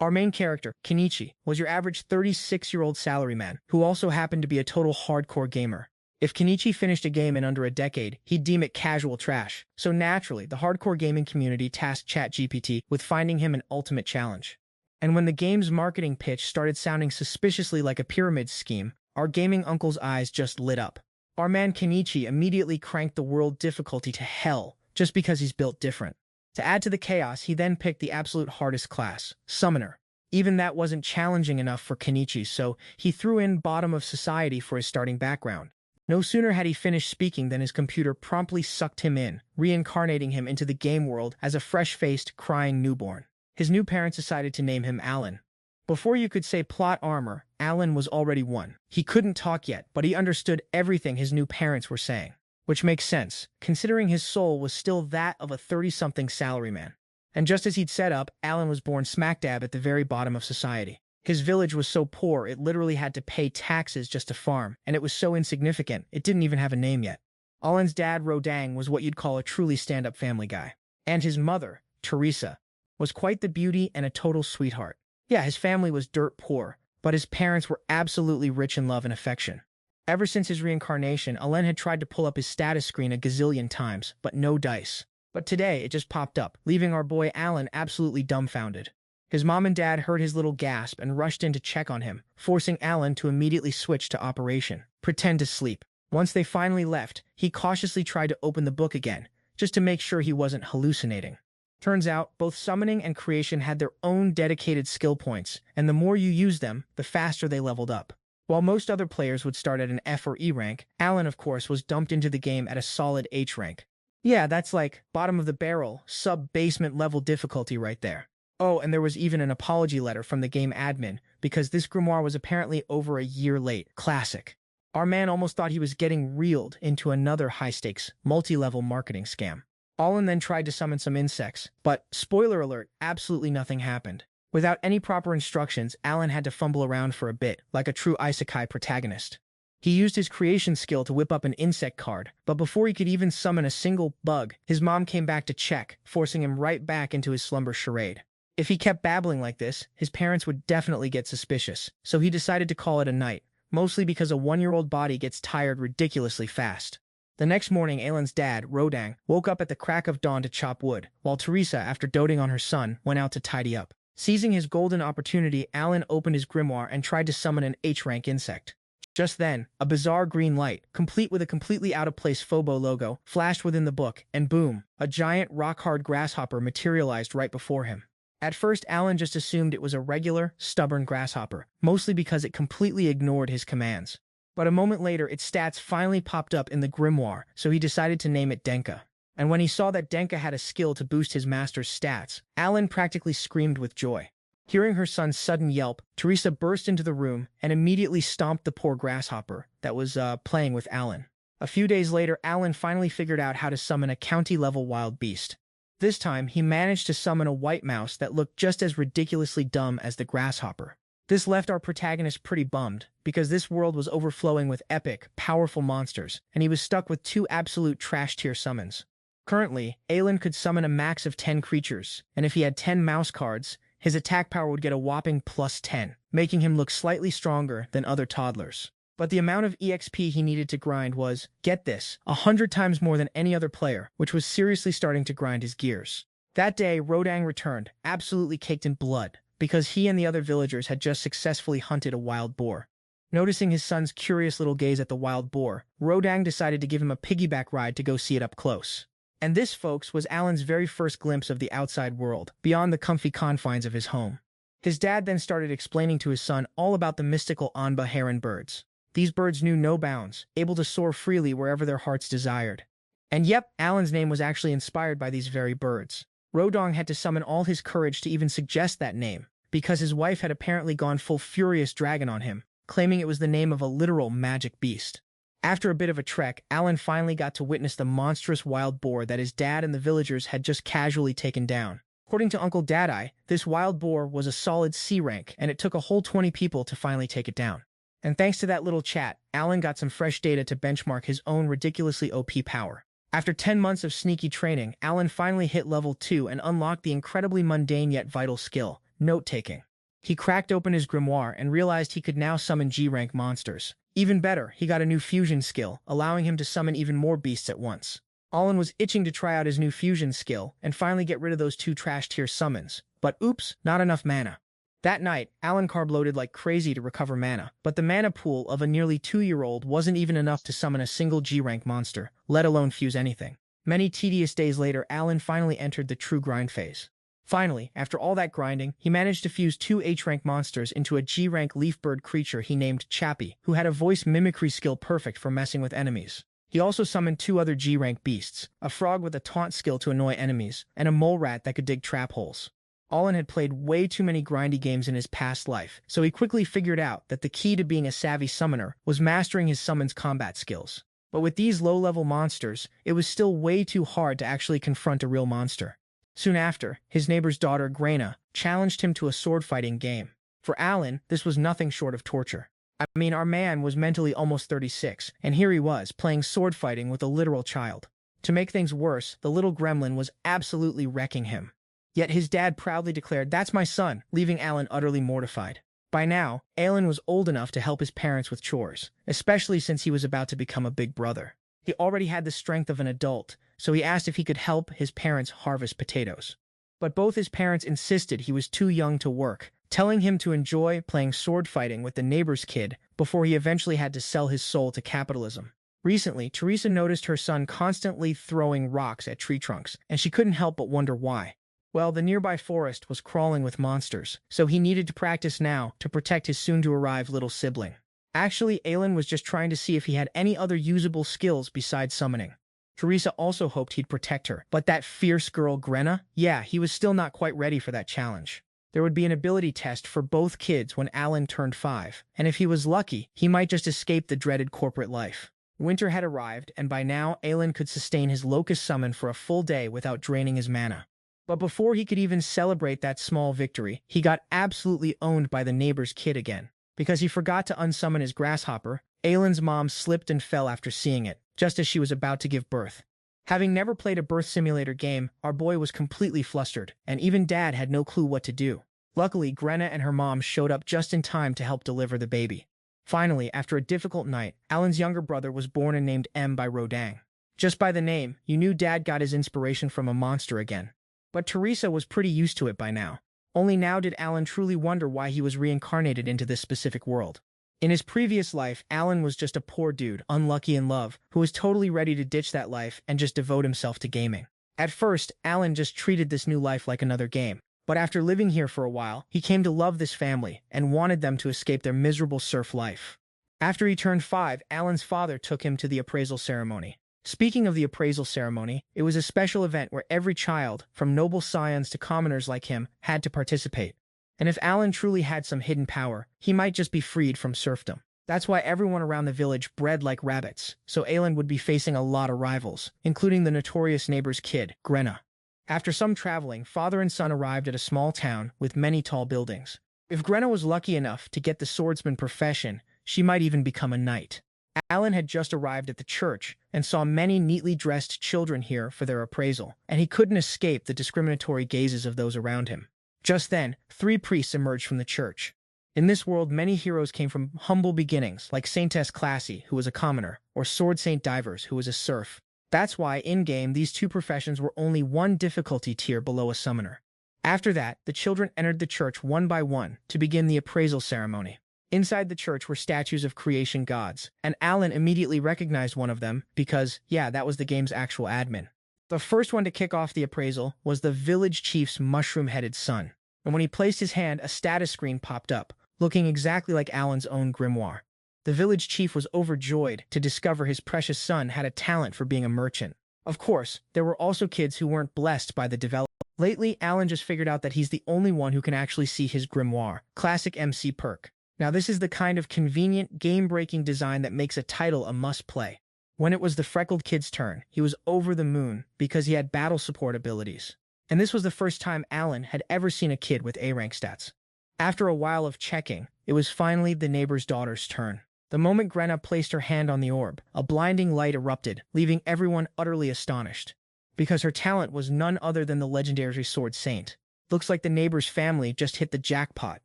Our main character, Kenichi, was your average 36-year-old salaryman, who also happened to be a total hardcore gamer. If Kenichi finished a game in under a decade, he'd deem it casual trash. So naturally, the hardcore gaming community tasked ChatGPT with finding him an ultimate challenge. And when the game's marketing pitch started sounding suspiciously like a pyramid scheme, our gaming uncle's eyes just lit up. Our man Kenichi immediately cranked the world difficulty to hell, just because he's built different. To add to the chaos, he then picked the absolute hardest class, Summoner. Even that wasn't challenging enough for Kenichi, so he threw in bottom of society for his starting background. No sooner had he finished speaking than his computer promptly sucked him in, reincarnating him into the game world as a fresh-faced, crying newborn. His new parents decided to name him Alan. Before you could say plot armor, Alan was already one. He couldn't talk yet, but he understood everything his new parents were saying. Which makes sense, considering his soul was still that of a 30-something salaryman. And just as he'd set up, Alan was born smack dab at the very bottom of society. His village was so poor it literally had to pay taxes just to farm, and it was so insignificant it didn't even have a name yet. Alan's dad, Rodang, was what you'd call a truly stand-up family guy. And his mother, Teresa, was quite the beauty and a total sweetheart. Yeah, his family was dirt poor, but his parents were absolutely rich in love and affection. Ever since his reincarnation, Alan had tried to pull up his status screen a gazillion times, but no dice. But today, it just popped up, leaving our boy Alan absolutely dumbfounded. His mom and dad heard his little gasp and rushed in to check on him, forcing Alan to immediately switch to Operation Pretend to Sleep. Once they finally left, he cautiously tried to open the book again, just to make sure he wasn't hallucinating. Turns out, both summoning and creation had their own dedicated skill points, and the more you used them, the faster they leveled up. While most other players would start at an F or E rank, Alan, of course, was dumped into the game at a solid H rank. Yeah, that's like bottom of the barrel, sub-basement level difficulty right there. Oh, and there was even an apology letter from the game admin, because this grimoire was apparently over a year late. Classic. Our man almost thought he was getting reeled into another high-stakes, multi-level marketing scam. Alan then tried to summon some insects, but, spoiler alert, absolutely nothing happened. Without any proper instructions, Alan had to fumble around for a bit, like a true isekai protagonist. He used his creation skill to whip up an insect card, but before he could even summon a single bug, his mom came back to check, forcing him right back into his slumber charade. If he kept babbling like this, his parents would definitely get suspicious, so he decided to call it a night, mostly because a one-year-old body gets tired ridiculously fast. The next morning, Alan's dad, Rodang, woke up at the crack of dawn to chop wood, while Teresa, after doting on her son, went out to tidy up. Seizing his golden opportunity, Alan opened his grimoire and tried to summon an H-rank insect. Just then, a bizarre green light, complete with a completely out-of-place Phobo logo, flashed within the book, and boom, a giant rock-hard grasshopper materialized right before him. At first, Alan just assumed it was a regular, stubborn grasshopper, mostly because it completely ignored his commands. But a moment later, its stats finally popped up in the grimoire, so he decided to name it Denka. And when he saw that Denka had a skill to boost his master's stats, Alan practically screamed with joy. Hearing her son's sudden yelp, Teresa burst into the room and immediately stomped the poor grasshopper that was playing with Alan. A few days later, Alan finally figured out how to summon a county-level wild beast. This time, he managed to summon a white mouse that looked just as ridiculously dumb as the grasshopper. This left our protagonist pretty bummed, because this world was overflowing with epic, powerful monsters, and he was stuck with two absolute trash-tier summons. Currently, Alan could summon a max of 10 creatures, and if he had 10 mouse cards, his attack power would get a whopping plus 10, making him look slightly stronger than other toddlers. But the amount of EXP he needed to grind was, get this, 100 times more than any other player, which was seriously starting to grind his gears. That day, Rodang returned, absolutely caked in blood, because he and the other villagers had just successfully hunted a wild boar. Noticing his son's curious little gaze at the wild boar, Rodang decided to give him a piggyback ride to go see it up close. And this, folks, was Alan's very first glimpse of the outside world, beyond the comfy confines of his home. His dad then started explaining to his son all about the mystical Anba heron birds. These birds knew no bounds, able to soar freely wherever their hearts desired. And yep, Alan's name was actually inspired by these very birds. Rodang had to summon all his courage to even suggest that name, because his wife had apparently gone full furious dragon on him, claiming it was the name of a literal magic beast. After a bit of a trek, Alan finally got to witness the monstrous wild boar that his dad and the villagers had just casually taken down. According to Uncle Dadeye, this wild boar was a solid C rank, and it took a whole 20 people to finally take it down. And thanks to that little chat, Alan got some fresh data to benchmark his own ridiculously OP power. After 10 months of sneaky training, Alan finally hit level 2 and unlocked the incredibly mundane yet vital skill, note-taking. He cracked open his grimoire and realized he could now summon G-rank monsters. Even better, he got a new fusion skill, allowing him to summon even more beasts at once. Alan was itching to try out his new fusion skill and finally get rid of those 2 trash-tier summons. But oops, not enough mana. That night, Alan carb-loaded like crazy to recover mana, but the mana pool of a nearly 2-year-old wasn't even enough to summon a single G-rank monster, let alone fuse anything. Many tedious days later, Alan finally entered the true grind phase. Finally, after all that grinding, he managed to fuse 2 H-rank monsters into a G-rank leaf-bird creature he named Chappie, who had a voice mimicry skill perfect for messing with enemies. He also summoned 2 other G-rank beasts, a frog with a taunt skill to annoy enemies, and a mole rat that could dig trap holes. Alan had played way too many grindy games in his past life, so he quickly figured out that the key to being a savvy summoner was mastering his summon's combat skills. But with these low-level monsters, it was still way too hard to actually confront a real monster. Soon after, his neighbor's daughter, Graina, challenged him to a sword-fighting game. For Alan, this was nothing short of torture. I mean, our man was mentally almost 36, and here he was, playing sword-fighting with a literal child. To make things worse, the little gremlin was absolutely wrecking him. Yet his dad proudly declared, "That's my son," leaving Alan utterly mortified. By now, Alan was old enough to help his parents with chores, especially since he was about to become a big brother. He already had the strength of an adult, so he asked if he could help his parents harvest potatoes. But both his parents insisted he was too young to work, telling him to enjoy playing sword fighting with the neighbor's kid before he eventually had to sell his soul to capitalism. Recently, Teresa noticed her son constantly throwing rocks at tree trunks, and she couldn't help but wonder why. Well, the nearby forest was crawling with monsters, so he needed to practice now to protect his soon-to-arrive little sibling. Actually, Alan was just trying to see if he had any other usable skills besides summoning. Teresa also hoped he'd protect her, but that fierce girl Graina? Yeah, he was still not quite ready for that challenge. There would be an ability test for both kids when Alan turned 5, and if he was lucky, he might just escape the dreaded corporate life. Winter had arrived, and by now, Alan could sustain his locust summon for a full day without draining his mana. But before he could even celebrate that small victory, he got absolutely owned by the neighbor's kid again. Because he forgot to unsummon his grasshopper, Alan's mom slipped and fell after seeing it, just as she was about to give birth. Having never played a birth simulator game, our boy was completely flustered, and even Dad had no clue what to do. Luckily, Graina and her mom showed up just in time to help deliver the baby. Finally, after a difficult night, Alan's younger brother was born and named M by Rodang. Just by the name, you knew Dad got his inspiration from a monster again. But Teresa was pretty used to it by now. Only now did Alan truly wonder why he was reincarnated into this specific world. In his previous life, Alan was just a poor dude, unlucky in love, who was totally ready to ditch that life and just devote himself to gaming. At first, Alan just treated this new life like another game. But after living here for a while, he came to love this family and wanted them to escape their miserable serf life. After he turned 5, Alan's father took him to the appraisal ceremony. Speaking of the appraisal ceremony, it was a special event where every child, from noble scions to commoners like him, had to participate. And if Alan truly had some hidden power, he might just be freed from serfdom. That's why everyone around the village bred like rabbits, so Alan would be facing a lot of rivals, including the notorious neighbor's kid, Graina. After some traveling, father and son arrived at a small town with many tall buildings. If Graina was lucky enough to get the swordsman profession, she might even become a knight. Alan had just arrived at the church and saw many neatly dressed children here for their appraisal, and he couldn't escape the discriminatory gazes of those around him. Just then, 3 priests emerged from the church. In this world, many heroes came from humble beginnings, like Saintess Classy, who was a commoner, or Sword Saint Divers, who was a serf. That's why, in-game, these 2 professions were only 1 difficulty tier below a summoner. After that, the children entered the church one by one to begin the appraisal ceremony. Inside the church were statues of creation gods, and Alan immediately recognized one of them because, yeah, that was the game's actual admin. The first one to kick off the appraisal was the village chief's mushroom-headed son, and when he placed his hand, a status screen popped up, looking exactly like Alan's own grimoire. The village chief was overjoyed to discover his precious son had a talent for being a merchant. Of course, there were also kids who weren't blessed by the development. Lately, Alan just figured out that he's the only one who can actually see his grimoire, classic MC perk. Now this is the kind of convenient, game-breaking design that makes a title a must-play. When it was the freckled kid's turn, he was over the moon because he had battle support abilities. And this was the first time Alan had ever seen a kid with A-rank stats. After a while of checking, it was finally the neighbor's daughter's turn. The moment Graina placed her hand on the orb, a blinding light erupted, leaving everyone utterly astonished. Because her talent was none other than the legendary Sword Saint. Looks like the neighbor's family just hit the jackpot,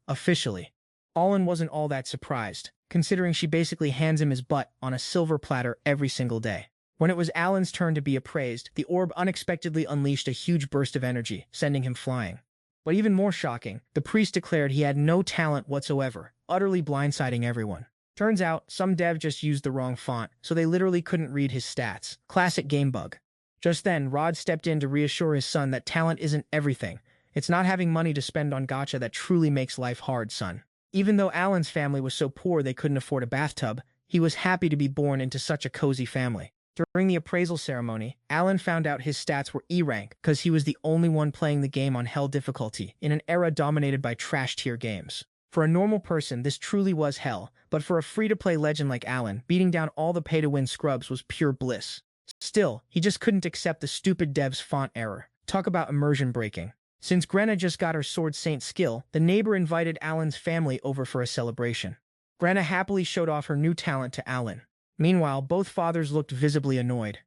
officially. Allen wasn't all that surprised, considering she basically hands him his butt on a silver platter every single day. When it was Alan's turn to be appraised, the orb unexpectedly unleashed a huge burst of energy, sending him flying. But even more shocking, the priest declared he had no talent whatsoever, utterly blindsiding everyone. Turns out, some dev just used the wrong font, so they literally couldn't read his stats. Classic game bug. Just then, Rod stepped in to reassure his son that talent isn't everything. It's not having money to spend on gacha that truly makes life hard, son. Even though Alan's family was so poor they couldn't afford a bathtub, he was happy to be born into such a cozy family. During the appraisal ceremony, Alan found out his stats were E rank because he was the only one playing the game on hell difficulty in an era dominated by trash-tier games. For a normal person, this truly was hell, but for a free-to-play legend like Alan, beating down all the pay-to-win scrubs was pure bliss. Still, he just couldn't accept the stupid dev's font error. Talk about immersion breaking. Since Grenna just got her Sword Saint skill, the neighbor invited Alan's family over for a celebration. Grenna happily showed off her new talent to Alan. Meanwhile, both fathers looked visibly annoyed.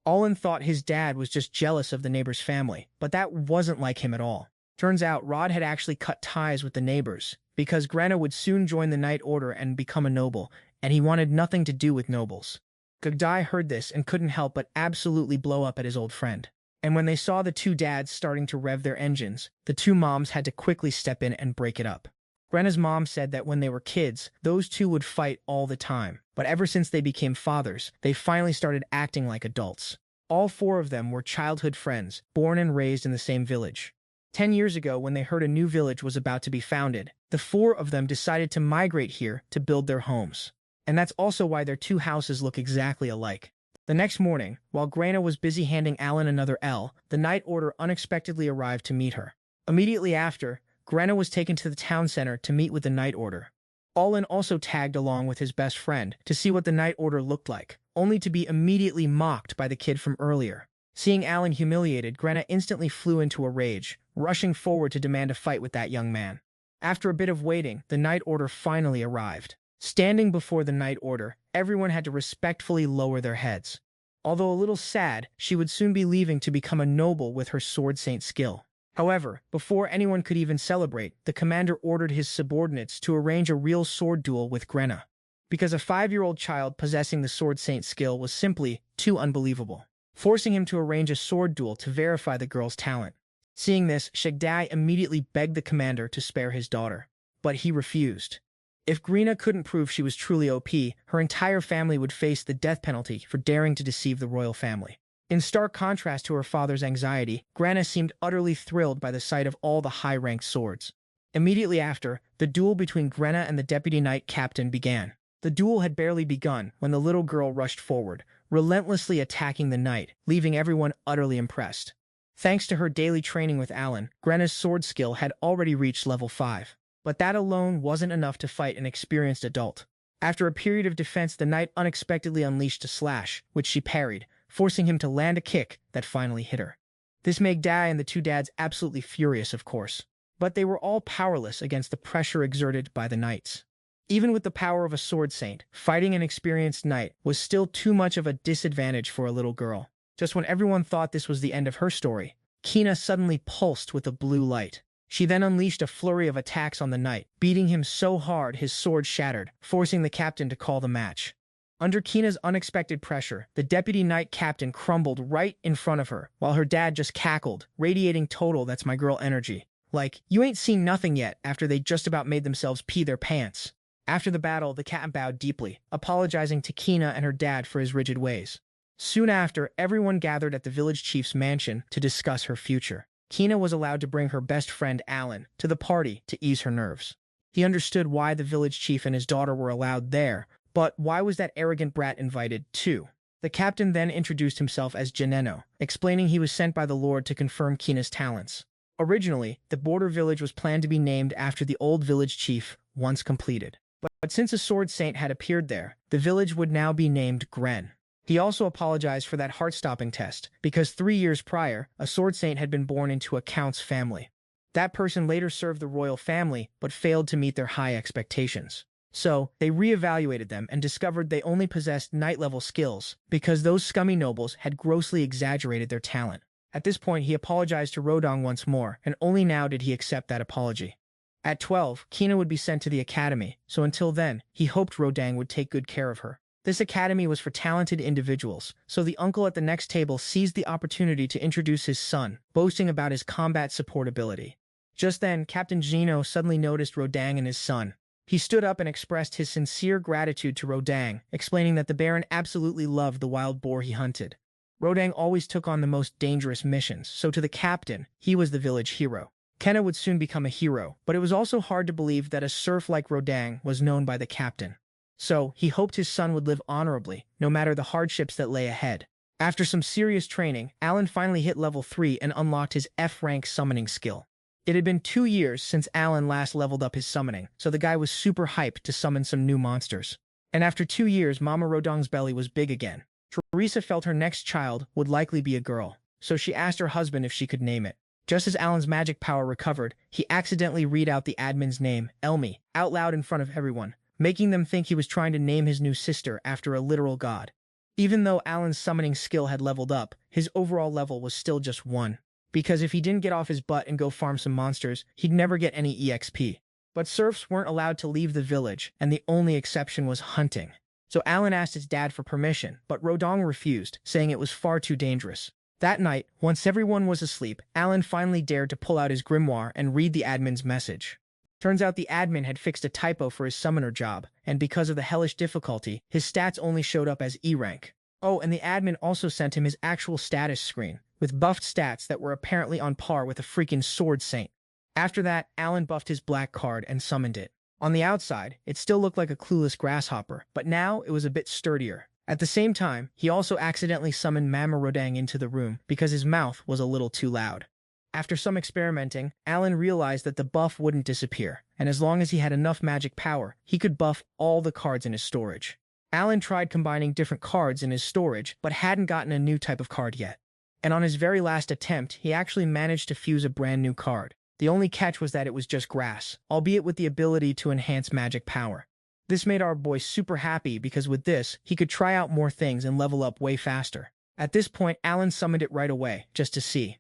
Alan thought his dad was just jealous of the neighbor's family, but that wasn't like him at all. Turns out Rod had actually cut ties with the neighbors, because Grenna would soon join the Knight Order and become a noble, and he wanted nothing to do with nobles. Gugdai heard this and couldn't help but absolutely blow up at his old friend. And when they saw the two dads starting to rev their engines, the two moms had to quickly step in and break it up. Grenna's mom said that when they were kids, those two would fight all the time, but ever since they became fathers, they finally started acting like adults. All four of them were childhood friends, born and raised in the same village. 10 years ago, when they heard a new village was about to be founded, the four of them decided to migrate here to build their homes. And that's also why their two houses look exactly alike. The next morning, while Grenna was busy handing Alan another L, the Knight Order unexpectedly arrived to meet her. Immediately after, Grenna was taken to the town center to meet with the Knight Order. Alan also tagged along with his best friend to see what the Knight Order looked like, only to be immediately mocked by the kid from earlier. Seeing Alan humiliated, Grenna instantly flew into a rage, rushing forward to demand a fight with that young man. After a bit of waiting, the Knight Order finally arrived. Standing before the Knight Order, everyone had to respectfully lower their heads. Although a little sad, she would soon be leaving to become a noble with her Sword Saint skill. However, before anyone could even celebrate, the commander ordered his subordinates to arrange a real sword duel with Grenna, because a 5-year-old child possessing the Sword Saint skill was simply too unbelievable, forcing him to arrange a sword duel to verify the girl's talent. Seeing this, Shigdai immediately begged the commander to spare his daughter, but he refused. If Grenna couldn't prove she was truly OP, her entire family would face the death penalty for daring to deceive the royal family. In stark contrast to her father's anxiety, Grenna seemed utterly thrilled by the sight of all the high-ranked swords. Immediately after, the duel between Grenna and the deputy knight captain began. The duel had barely begun when the little girl rushed forward, relentlessly attacking the knight, leaving everyone utterly impressed. Thanks to her daily training with Alan, Grenna's sword skill had already reached level 5. But that alone wasn't enough to fight an experienced adult. After a period of defense, the knight unexpectedly unleashed a slash, which she parried, forcing him to land a kick that finally hit her. This made Dai and the two dads absolutely furious, of course. But they were all powerless against the pressure exerted by the knights. Even with the power of a sword saint, fighting an experienced knight was still too much of a disadvantage for a little girl. Just when everyone thought this was the end of her story, Kina suddenly pulsed with a blue light. She then unleashed a flurry of attacks on the knight, beating him so hard his sword shattered, forcing the captain to call the match. Under Kina's unexpected pressure, the deputy knight captain crumbled right in front of her, while her dad just cackled, radiating total "that's my girl" energy. Like, you ain't seen nothing yet, after they just about made themselves pee their pants. After the battle, the captain bowed deeply, apologizing to Kina and her dad for his rigid ways. Soon after, everyone gathered at the village chief's mansion to discuss her future. Kina was allowed to bring her best friend Alan to the party to ease her nerves. He understood why the village chief and his daughter were allowed there, but why was that arrogant brat invited too? The captain then introduced himself as Janeno, explaining he was sent by the Lord to confirm Kina's talents. Originally, the border village was planned to be named after the old village chief once completed. But since a sword saint had appeared there, the village would now be named Gren. He also apologized for that heart-stopping test, because 3 years prior, a sword saint had been born into a count's family. That person later served the royal family, but failed to meet their high expectations. So, they re-evaluated them and discovered they only possessed knight-level skills, because those scummy nobles had grossly exaggerated their talent. At this point, he apologized to Rodong once more, and only now did he accept that apology. At 12, Kina would be sent to the academy, so until then, he hoped Rodang would take good care of her. This academy was for talented individuals, so the uncle at the next table seized the opportunity to introduce his son, boasting about his combat support ability. Just then, Captain Gino suddenly noticed Rodang and his son. He stood up and expressed his sincere gratitude to Rodang, explaining that the Baron absolutely loved the wild boar he hunted. Rodang always took on the most dangerous missions, so to the captain, he was the village hero. Kenna would soon become a hero, but it was also hard to believe that a serf like Rodang was known by the captain. So, he hoped his son would live honorably, no matter the hardships that lay ahead. After some serious training, Alan finally hit level 3 and unlocked his F-rank summoning skill. It had been 2 years since Alan last leveled up his summoning, so the guy was super hyped to summon some new monsters. And after 2 years, Mama Rodong's belly was big again. Teresa felt her next child would likely be a girl, so she asked her husband if she could name it. Just as Alan's magic power recovered, he accidentally read out the admin's name, Elmi, out loud in front of everyone, making them think he was trying to name his new sister after a literal god. Even though Alan's summoning skill had leveled up, his overall level was still just 1. Because if he didn't get off his butt and go farm some monsters, he'd never get any EXP. But serfs weren't allowed to leave the village, and the only exception was hunting. So Alan asked his dad for permission, but Rodong refused, saying it was far too dangerous. That night, once everyone was asleep, Alan finally dared to pull out his grimoire and read the admin's message. Turns out the admin had fixed a typo for his summoner job, and because of the hellish difficulty, his stats only showed up as E rank. Oh, and the admin also sent him his actual status screen, with buffed stats that were apparently on par with a freaking sword saint. After that, Alan buffed his black card and summoned it. On the outside, it still looked like a clueless grasshopper, but now it was a bit sturdier. At the same time, he also accidentally summoned Mama Rodang into the room because his mouth was a little too loud. After some experimenting, Alan realized that the buff wouldn't disappear, and as long as he had enough magic power, he could buff all the cards in his storage. Alan tried combining different cards in his storage, but hadn't gotten a new type of card yet. And on his very last attempt, he actually managed to fuse a brand new card. The only catch was that it was just grass, albeit with the ability to enhance magic power. This made our boy super happy because with this, he could try out more things and level up way faster. At this point, Alan summoned it right away, just to see.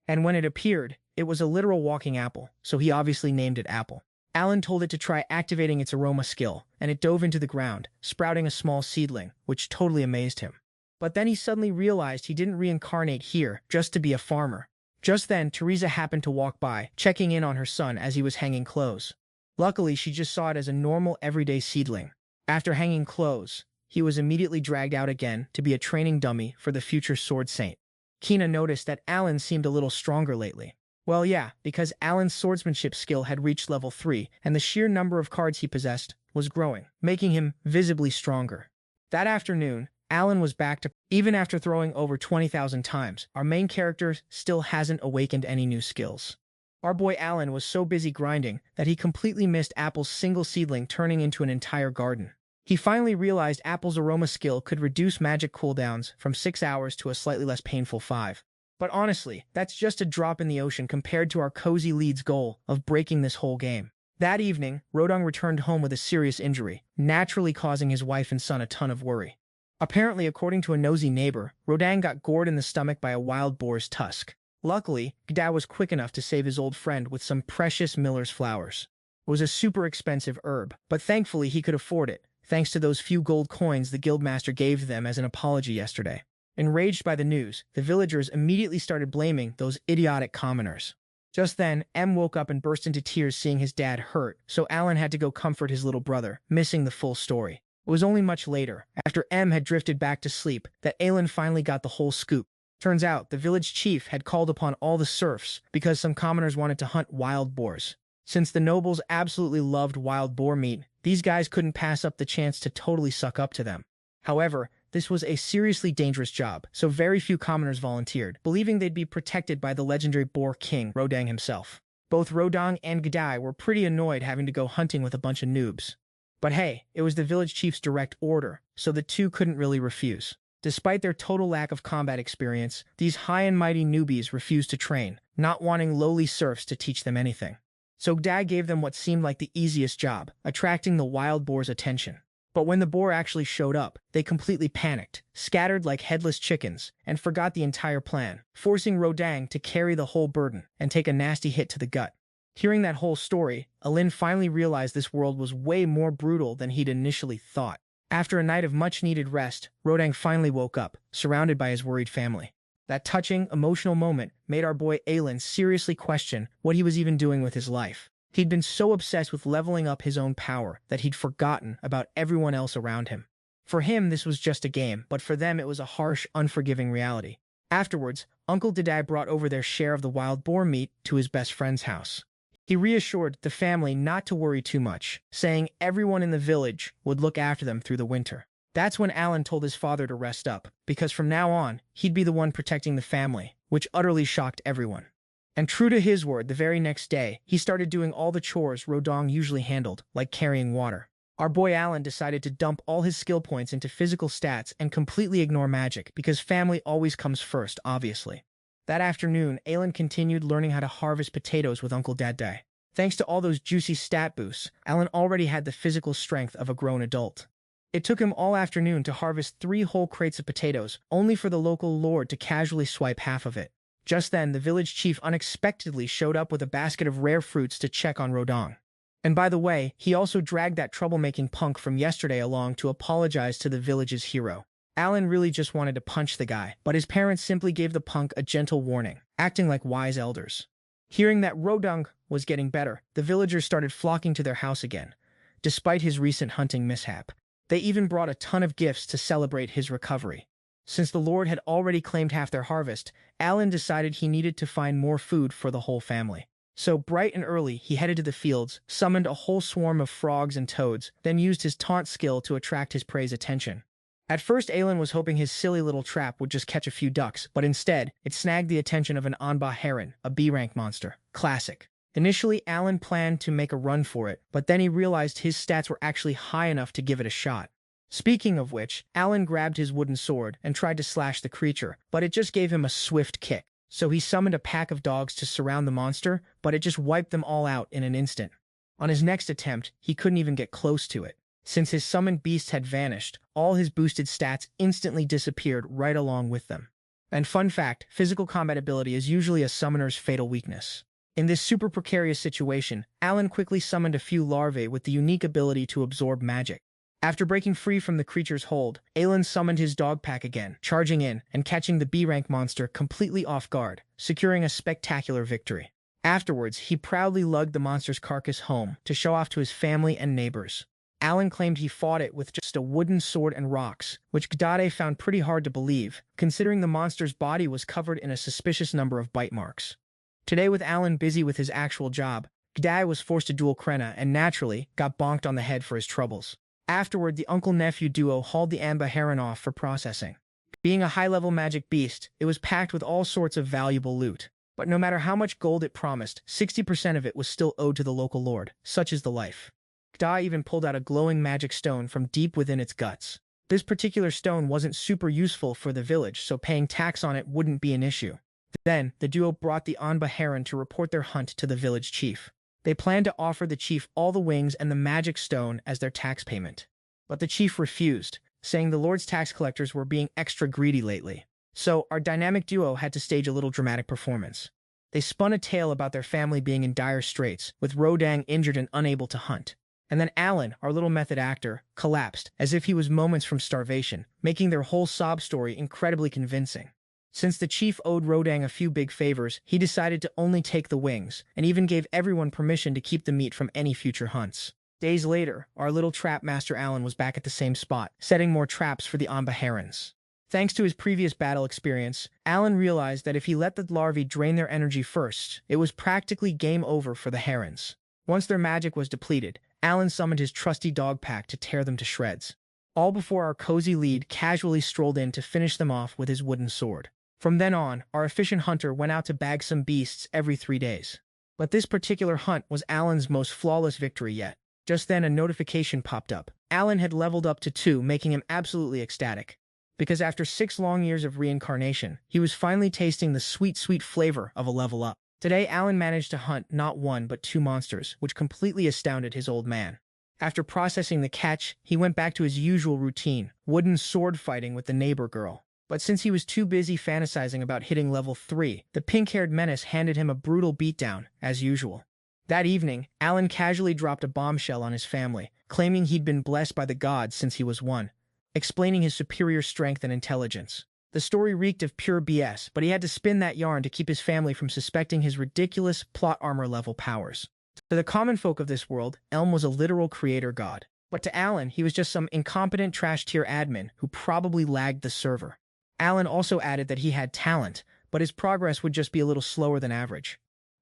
And when it appeared, it was a literal walking apple, so he obviously named it Apple. Alan told it to try activating its aroma skill, and it dove into the ground, sprouting a small seedling, which totally amazed him. But then he suddenly realized he didn't reincarnate here just to be a farmer. Just then, Teresa happened to walk by, checking in on her son as he was hanging clothes. Luckily, she just saw it as a normal, everyday seedling. After hanging clothes, he was immediately dragged out again to be a training dummy for the future sword saint. Kina noticed that Alan seemed a little stronger lately. Well, yeah, because Alan's swordsmanship skill had reached level 3, and the sheer number of cards he possessed was growing, making him visibly stronger. That afternoon, Alan was back to even after throwing over 20,000 times. Our main character still hasn't awakened any new skills. Our boy Alan was so busy grinding that he completely missed Apple's single seedling turning into an entire garden. He finally realized Apple's aroma skill could reduce magic cooldowns from 6 hours to a slightly less painful 5. But honestly, that's just a drop in the ocean compared to our cozy lead's goal of breaking this whole game. That evening, Rodong returned home with a serious injury, naturally causing his wife and son a ton of worry. Apparently, according to a nosy neighbor, Rodang got gored in the stomach by a wild boar's tusk. Luckily, Gda was quick enough to save his old friend with some precious miller's flowers. It was a super expensive herb, but thankfully he could afford it, thanks to those few gold coins the guildmaster gave them as an apology yesterday. Enraged by the news, the villagers immediately started blaming those idiotic commoners. Just then, M woke up and burst into tears seeing his dad hurt, so Alan had to go comfort his little brother, missing the full story. It was only much later, after M had drifted back to sleep, that Alan finally got the whole scoop. Turns out, the village chief had called upon all the serfs because some commoners wanted to hunt wild boars. Since the nobles absolutely loved wild boar meat, these guys couldn't pass up the chance to totally suck up to them. However, this was a seriously dangerous job, so very few commoners volunteered, believing they'd be protected by the legendary boar king, Rodang himself. Both Rodong and Gdai were pretty annoyed having to go hunting with a bunch of noobs. But hey, it was the village chief's direct order, so the two couldn't really refuse. Despite their total lack of combat experience, these high and mighty newbies refused to train, not wanting lowly serfs to teach them anything. So Gdai gave them what seemed like the easiest job, attracting the wild boar's attention. But when the boar actually showed up, they completely panicked, scattered like headless chickens, and forgot the entire plan, forcing Rodang to carry the whole burden and take a nasty hit to the gut. Hearing that whole story, Alin finally realized this world was way more brutal than he'd initially thought. After a night of much-needed rest, Rodang finally woke up, surrounded by his worried family. That touching, emotional moment made our boy Alin seriously question what he was even doing with his life. He'd been so obsessed with leveling up his own power that he'd forgotten about everyone else around him. For him, this was just a game, but for them it was a harsh, unforgiving reality. Afterwards, Uncle Didai brought over their share of the wild boar meat to his best friend's house. He reassured the family not to worry too much, saying everyone in the village would look after them through the winter. That's when Alan told his father to rest up, because from now on, he'd be the one protecting the family, which utterly shocked everyone. And true to his word, the very next day, he started doing all the chores Rodong usually handled, like carrying water. Our boy Alan decided to dump all his skill points into physical stats and completely ignore magic, because family always comes first, obviously. That afternoon, Alan continued learning how to harvest potatoes with Uncle Didai. Thanks to all those juicy stat boosts, Alan already had the physical strength of a grown adult. It took him all afternoon to harvest 3 whole crates of potatoes, only for the local lord to casually swipe half of it. Just then, the village chief unexpectedly showed up with a basket of rare fruits to check on Rodong. And by the way, he also dragged that troublemaking punk from yesterday along to apologize to the village's hero. Alan really just wanted to punch the guy, but his parents simply gave the punk a gentle warning, acting like wise elders. Hearing that Rodong was getting better, the villagers started flocking to their house again, despite his recent hunting mishap. They even brought a ton of gifts to celebrate his recovery. Since the Lord had already claimed half their harvest, Alan decided he needed to find more food for the whole family. So bright and early, he headed to the fields, summoned a whole swarm of frogs and toads, then used his taunt skill to attract his prey's attention. At first, Alan was hoping his silly little trap would just catch a few ducks, but instead, it snagged the attention of an Anba heron, a B-rank monster. Classic. Initially, Alan planned to make a run for it, but then he realized his stats were actually high enough to give it a shot. Speaking of which, Alan grabbed his wooden sword and tried to slash the creature, but it just gave him a swift kick. So he summoned a pack of dogs to surround the monster, but it just wiped them all out in an instant. On his next attempt, he couldn't even get close to it. Since his summoned beasts had vanished, all his boosted stats instantly disappeared right along with them. And fun fact, physical combat ability is usually a summoner's fatal weakness. In this super precarious situation, Alan quickly summoned a few larvae with the unique ability to absorb magic. After breaking free from the creature's hold, Alan summoned his dog pack again, charging in and catching the B-rank monster completely off guard, securing a spectacular victory. Afterwards, he proudly lugged the monster's carcass home to show off to his family and neighbors. Alan claimed he fought it with just a wooden sword and rocks, which Gdade found pretty hard to believe, considering the monster's body was covered in a suspicious number of bite marks. Today, with Alan busy with his actual job, Gdade was forced to duel Krenna and naturally got bonked on the head for his troubles. Afterward, the uncle-nephew duo hauled the Amba heron off for processing. Being a high-level magic beast, it was packed with all sorts of valuable loot. But no matter how much gold it promised, 60% of it was still owed to the local lord. Such is the life. Gda even pulled out a glowing magic stone from deep within its guts. This particular stone wasn't super useful for the village, so paying tax on it wouldn't be an issue. Then, the duo brought the Anba heron to report their hunt to the village chief. They planned to offer the chief all the wings and the magic stone as their tax payment. But the chief refused, saying the Lord's tax collectors were being extra greedy lately. So, our dynamic duo had to stage a little dramatic performance. They spun a tale about their family being in dire straits, with Rodang injured and unable to hunt. And then Alan, our little method actor, collapsed, as if he was moments from starvation, making their whole sob story incredibly convincing. Since the chief owed Rodang a few big favors, he decided to only take the wings, and even gave everyone permission to keep the meat from any future hunts. Days later, our little trap master Alan was back at the same spot, setting more traps for the Amba herons. Thanks to his previous battle experience, Alan realized that if he let the larvae drain their energy first, it was practically game over for the herons. Once their magic was depleted, Alan summoned his trusty dog pack to tear them to shreds. All before our cozy lead casually strolled in to finish them off with his wooden sword. From then on, our efficient hunter went out to bag some beasts every 3 days. But this particular hunt was Alan's most flawless victory yet. Just then a notification popped up. Alan had leveled up to 2, making him absolutely ecstatic. Because after 6 long years of reincarnation, he was finally tasting the sweet, sweet flavor of a level up. Today, Alan managed to hunt not 1 but 2 monsters, which completely astounded his old man. After processing the catch, he went back to his usual routine, wooden sword fighting with the neighbor girl. But since he was too busy fantasizing about hitting level 3, the pink-haired menace handed him a brutal beatdown, as usual. That evening, Alan casually dropped a bombshell on his family, claiming he'd been blessed by the gods since he was 1, explaining his superior strength and intelligence. The story reeked of pure BS, but he had to spin that yarn to keep his family from suspecting his ridiculous plot armor-level powers. To the common folk of this world, Elm was a literal creator god. But to Alan, he was just some incompetent trash-tier admin who probably lagged the server. Alan also added that he had talent, but his progress would just be a little slower than average.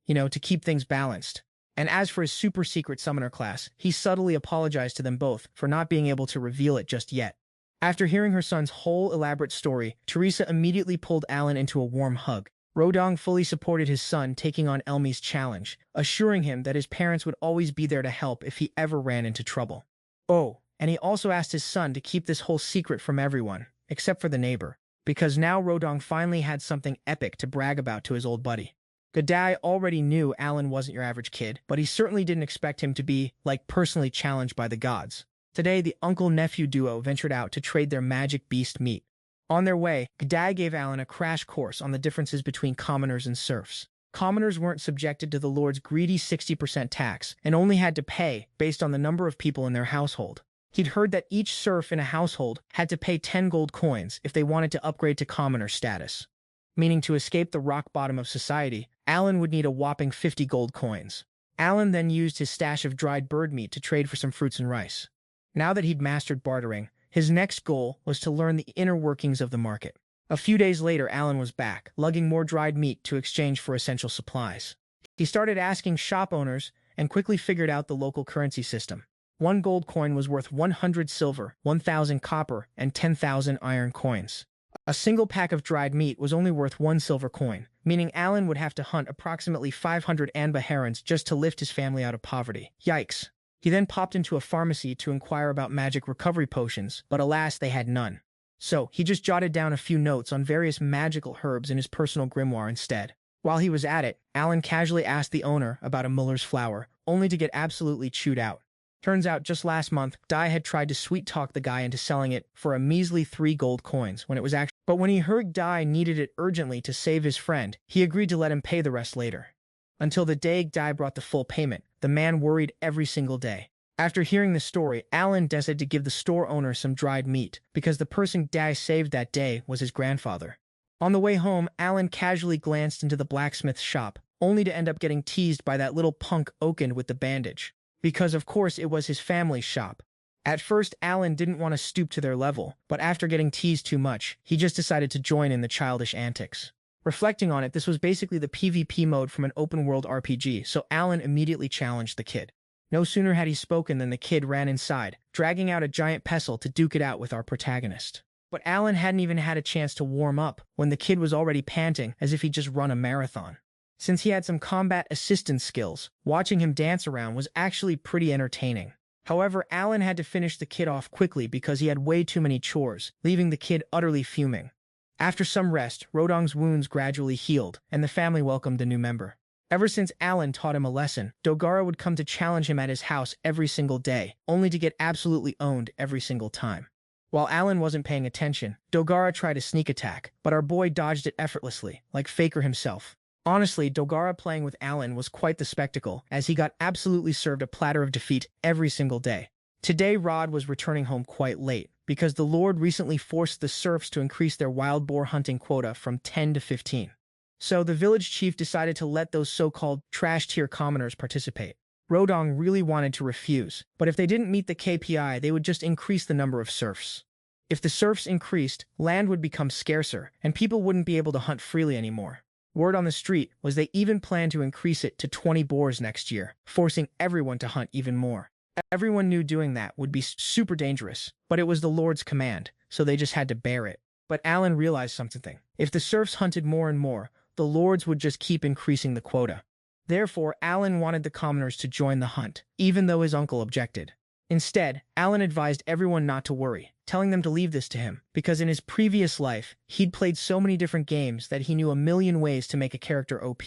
To keep things balanced. And as for his super-secret summoner class, he subtly apologized to them both for not being able to reveal it just yet. After hearing her son's whole elaborate story, Teresa immediately pulled Alan into a warm hug. Rodong fully supported his son taking on Elmi's challenge, assuring him that his parents would always be there to help if he ever ran into trouble. Oh, and he also asked his son to keep this whole secret from everyone, except for the neighbor, because now Rodong finally had something epic to brag about to his old buddy. Gadai already knew Alan wasn't your average kid, but he certainly didn't expect him to be, personally challenged by the gods. Today, the uncle-nephew duo ventured out to trade their magic beast meat. On their way, Gadai gave Alan a crash course on the differences between commoners and serfs. Commoners weren't subjected to the Lord's greedy 60% tax and only had to pay based on the number of people in their household. He'd heard that each serf in a household had to pay 10 gold coins if they wanted to upgrade to commoner status. Meaning to escape the rock bottom of society, Alan would need a whopping 50 gold coins. Alan then used his stash of dried bird meat to trade for some fruits and rice. Now that he'd mastered bartering, his next goal was to learn the inner workings of the market. A few days later, Alan was back, lugging more dried meat to exchange for essential supplies. He started asking shop owners and quickly figured out the local currency system. 1 gold coin was worth 100 silver, 1,000 copper, and 10,000 iron coins. A single pack of dried meat was only worth 1 silver coin, meaning Alan would have to hunt approximately 500 Anba herons just to lift his family out of poverty. Yikes. He then popped into a pharmacy to inquire about magic recovery potions, but alas, they had none. So, he just jotted down a few notes on various magical herbs in his personal grimoire instead. While he was at it, Alan casually asked the owner about a Muller's flower, only to get absolutely chewed out. Turns out, just last month, Dai had tried to sweet-talk the guy into selling it for a measly 3 gold coins But when he heard Dai needed it urgently to save his friend, he agreed to let him pay the rest later. Until the day Dai brought the full payment, the man worried every single day. After hearing the story, Alan decided to give the store owner some dried meat, because the person Dai saved that day was his grandfather. On the way home, Alan casually glanced into the blacksmith's shop, only to end up getting teased by that little punk Oaken with the bandage. Because of course it was his family's shop. At first, Alan didn't want to stoop to their level, but after getting teased too much, he just decided to join in the childish antics. Reflecting on it, this was basically the PvP mode from an open-world RPG, so Alan immediately challenged the kid. No sooner had he spoken than the kid ran inside, dragging out a giant pestle to duke it out with our protagonist. But Alan hadn't even had a chance to warm up when the kid was already panting as if he'd just run a marathon. Since he had some combat assistance skills, watching him dance around was actually pretty entertaining. However, Alan had to finish the kid off quickly because he had way too many chores, leaving the kid utterly fuming. After some rest, Rodong's wounds gradually healed, and the family welcomed a new member. Ever since Alan taught him a lesson, Dogara would come to challenge him at his house every single day, only to get absolutely owned every single time. While Alan wasn't paying attention, Dogara tried a sneak attack, but our boy dodged it effortlessly, like Faker himself. Honestly, Dogara playing with Alan was quite the spectacle, as he got absolutely served a platter of defeat every single day. Today, Rod was returning home quite late, because the Lord recently forced the serfs to increase their wild boar hunting quota from 10 to 15. So the village chief decided to let those so-called trash-tier commoners participate. Rodong really wanted to refuse, but if they didn't meet the KPI, they would just increase the number of serfs. If the serfs increased, land would become scarcer, and people wouldn't be able to hunt freely anymore. Word on the street was they even planned to increase it to 20 boars next year, forcing everyone to hunt even more. Everyone knew doing that would be super dangerous, but it was the Lord's command, so they just had to bear it. But Alan realized something. If the serfs hunted more and more, the lords would just keep increasing the quota. Therefore, Alan wanted the commoners to join the hunt, even though his uncle objected. Instead, Alan advised everyone not to worry, telling them to leave this to him, because in his previous life, he'd played so many different games that he knew a million ways to make a character OP.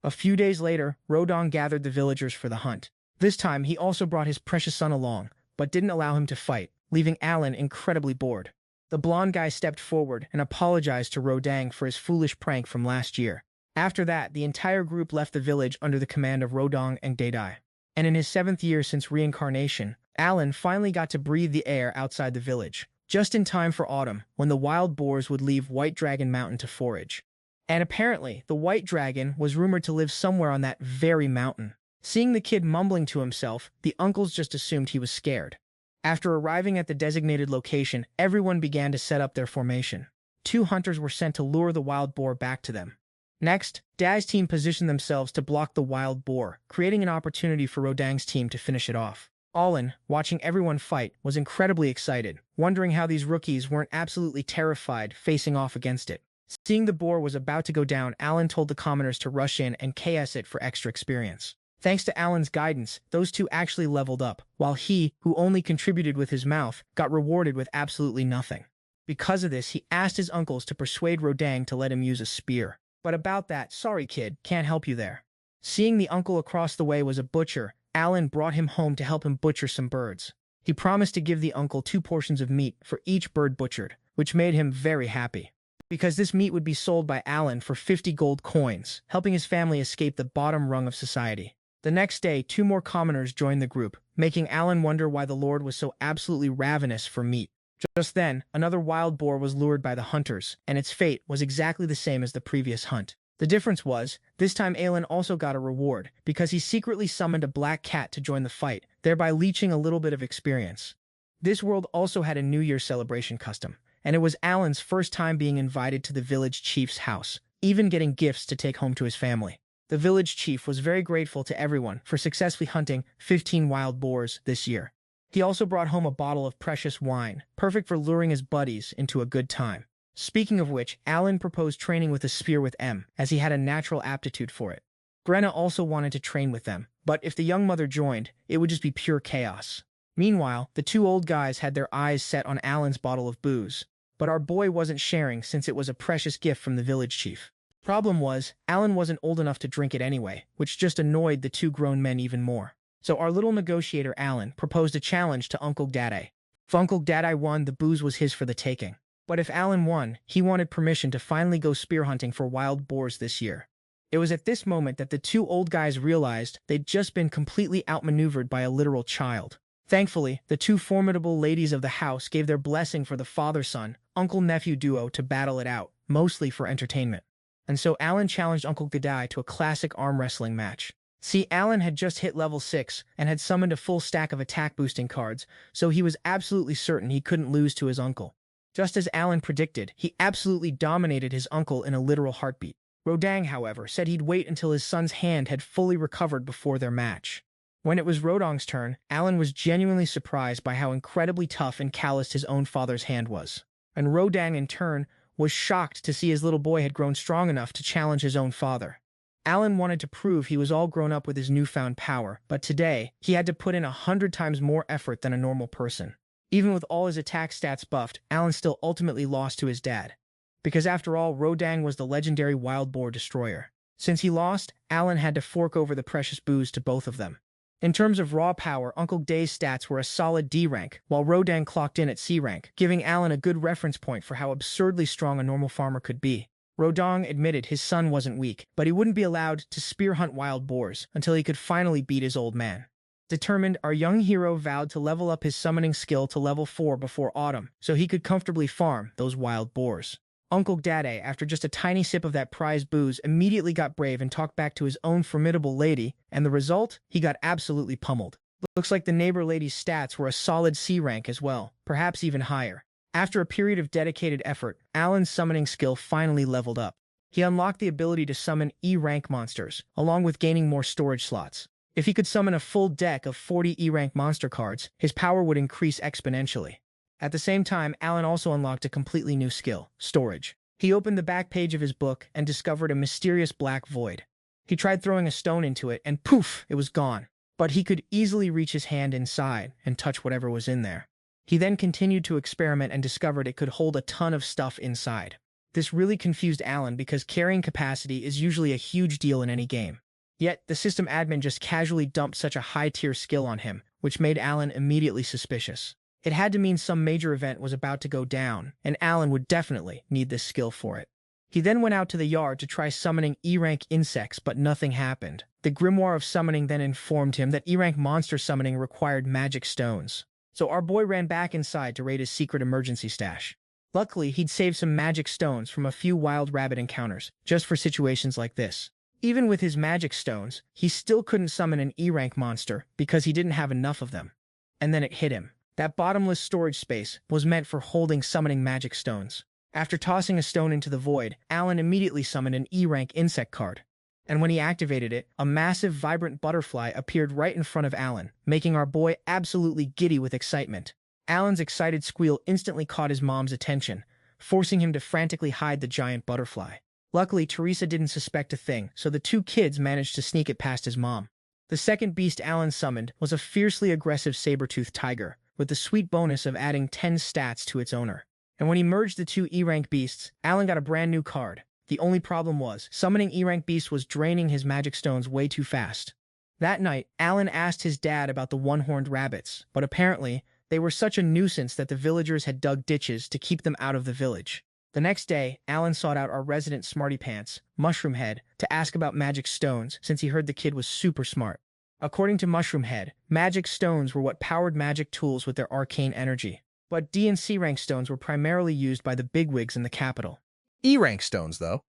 A few days later, Rodong gathered the villagers for the hunt. This time, he also brought his precious son along, but didn't allow him to fight, leaving Alan incredibly bored. The blonde guy stepped forward and apologized to Rodang for his foolish prank from last year. After that, the entire group left the village under the command of Rodang and Dadai. And in his 7th year since reincarnation, Alan finally got to breathe the air outside the village, just in time for autumn, when the wild boars would leave White Dragon Mountain to forage. And apparently, the White Dragon was rumored to live somewhere on that very mountain. Seeing the kid mumbling to himself, the uncles just assumed he was scared. After arriving at the designated location, everyone began to set up their formation. 2 hunters were sent to lure the wild boar back to them. Next, Dai's team positioned themselves to block the wild boar, creating an opportunity for Rodang's team to finish it off. Alin, watching everyone fight, was incredibly excited, wondering how these rookies weren't absolutely terrified facing off against it. Seeing the boar was about to go down, Alan told the commoners to rush in and KS it for extra experience. Thanks to Alan's guidance, those two actually leveled up, while he, who only contributed with his mouth, got rewarded with absolutely nothing. Because of this, he asked his uncles to persuade Rodang to let him use a spear. But about that, sorry kid, can't help you there. Seeing the uncle across the way was a butcher, Alan brought him home to help him butcher some birds. He promised to give the uncle 2 portions of meat for each bird butchered, which made him very happy. Because this meat would be sold by Alan for 50 gold coins, helping his family escape the bottom rung of society. The next day, 2 more commoners joined the group, making Alan wonder why the Lord was so absolutely ravenous for meat. Just then, another wild boar was lured by the hunters, and its fate was exactly the same as the previous hunt. The difference was, this time Alan also got a reward, because he secretly summoned a black cat to join the fight, thereby leeching a little bit of experience. This world also had a New Year celebration custom, and it was Alan's first time being invited to the village chief's house, even getting gifts to take home to his family. The village chief was very grateful to everyone for successfully hunting 15 wild boars this year. He also brought home a bottle of precious wine, perfect for luring his buddies into a good time. Speaking of which, Alan proposed training with a spear with M, as he had a natural aptitude for it. Grenna also wanted to train with them, but if the young mother joined, it would just be pure chaos. Meanwhile, the 2 old guys had their eyes set on Alan's bottle of booze, but our boy wasn't sharing since it was a precious gift from the village chief. Problem was, Alan wasn't old enough to drink it anyway, which just annoyed the 2 grown men even more. So our little negotiator Alan proposed a challenge to Uncle Dadai. If Uncle Dadai won, the booze was his for the taking. But if Alan won, he wanted permission to finally go spear hunting for wild boars this year. It was at this moment that the 2 old guys realized they'd just been completely outmaneuvered by a literal child. Thankfully, the 2 formidable ladies of the house gave their blessing for the father-son, uncle-nephew duo to battle it out, mostly for entertainment. And so Alan challenged Uncle Gadai to a classic arm wrestling match. See, Alan had just hit level 6 and had summoned a full stack of attack-boosting cards, so he was absolutely certain he couldn't lose to his uncle. Just as Alan predicted, he absolutely dominated his uncle in a literal heartbeat. Rodang, however, said he'd wait until his son's hand had fully recovered before their match. When it was Rodang's turn, Alan was genuinely surprised by how incredibly tough and calloused his own father's hand was. And Rodang, in turn, was shocked to see his little boy had grown strong enough to challenge his own father. Alan wanted to prove he was all grown up with his newfound power, but today, he had to put in 100 times more effort than a normal person. Even with all his attack stats buffed, Alan still ultimately lost to his dad. Because after all, Rodang was the legendary wild boar destroyer. Since he lost, Alan had to fork over the precious booze to both of them. In terms of raw power, Uncle Day's stats were a solid D rank, while Rodang clocked in at C rank, giving Alan a good reference point for how absurdly strong a normal farmer could be. Rodang admitted his son wasn't weak, but he wouldn't be allowed to spear hunt wild boars until he could finally beat his old man. Determined, our young hero vowed to level up his summoning skill to level 4 before autumn, so he could comfortably farm those wild boars. Uncle Dade, after just a tiny sip of that prized booze, immediately got brave and talked back to his own formidable lady, and the result? He got absolutely pummeled. Looks like the neighbor lady's stats were a solid C rank as well, perhaps even higher. After a period of dedicated effort, Alan's summoning skill finally leveled up. He unlocked the ability to summon E-rank monsters, along with gaining more storage slots. If he could summon a full deck of 40 E-rank monster cards, his power would increase exponentially. At the same time, Alan also unlocked a completely new skill, storage. He opened the back page of his book and discovered a mysterious black void. He tried throwing a stone into it, and poof, it was gone. But he could easily reach his hand inside and touch whatever was in there. He then continued to experiment and discovered it could hold a ton of stuff inside. This really confused Alan because carrying capacity is usually a huge deal in any game. Yet, the system admin just casually dumped such a high-tier skill on him, which made Alan immediately suspicious. It had to mean some major event was about to go down, and Alan would definitely need this skill for it. He then went out to the yard to try summoning E-rank insects, but nothing happened. The Grimoire of Summoning then informed him that E-rank monster summoning required magic stones. So our boy ran back inside to raid his secret emergency stash. Luckily, he'd saved some magic stones from a few wild rabbit encounters, just for situations like this. Even with his magic stones, he still couldn't summon an E-rank monster because he didn't have enough of them. And then it hit him. That bottomless storage space was meant for holding summoning magic stones. After tossing a stone into the void, Alan immediately summoned an E-rank insect card. And when he activated it, a massive, vibrant butterfly appeared right in front of Alan, making our boy absolutely giddy with excitement. Alan's excited squeal instantly caught his mom's attention, forcing him to frantically hide the giant butterfly. Luckily, Teresa didn't suspect a thing, so the two kids managed to sneak it past his mom. The second beast Alan summoned was a fiercely aggressive saber-toothed tiger, with the sweet bonus of adding 10 stats to its owner. And when he merged the two E-rank beasts, Alan got a brand new card. The only problem was, summoning E-rank beasts was draining his magic stones way too fast. That night, Alan asked his dad about the one-horned rabbits, but apparently, they were such a nuisance that the villagers had dug ditches to keep them out of the village. The next day, Alan sought out our resident smarty pants, Mushroom Head, to ask about magic stones since he heard the kid was super smart. According to Mushroom Head, magic stones were what powered magic tools with their arcane energy. But D and C rank stones were primarily used by the bigwigs in the capital. E-rank stones, though.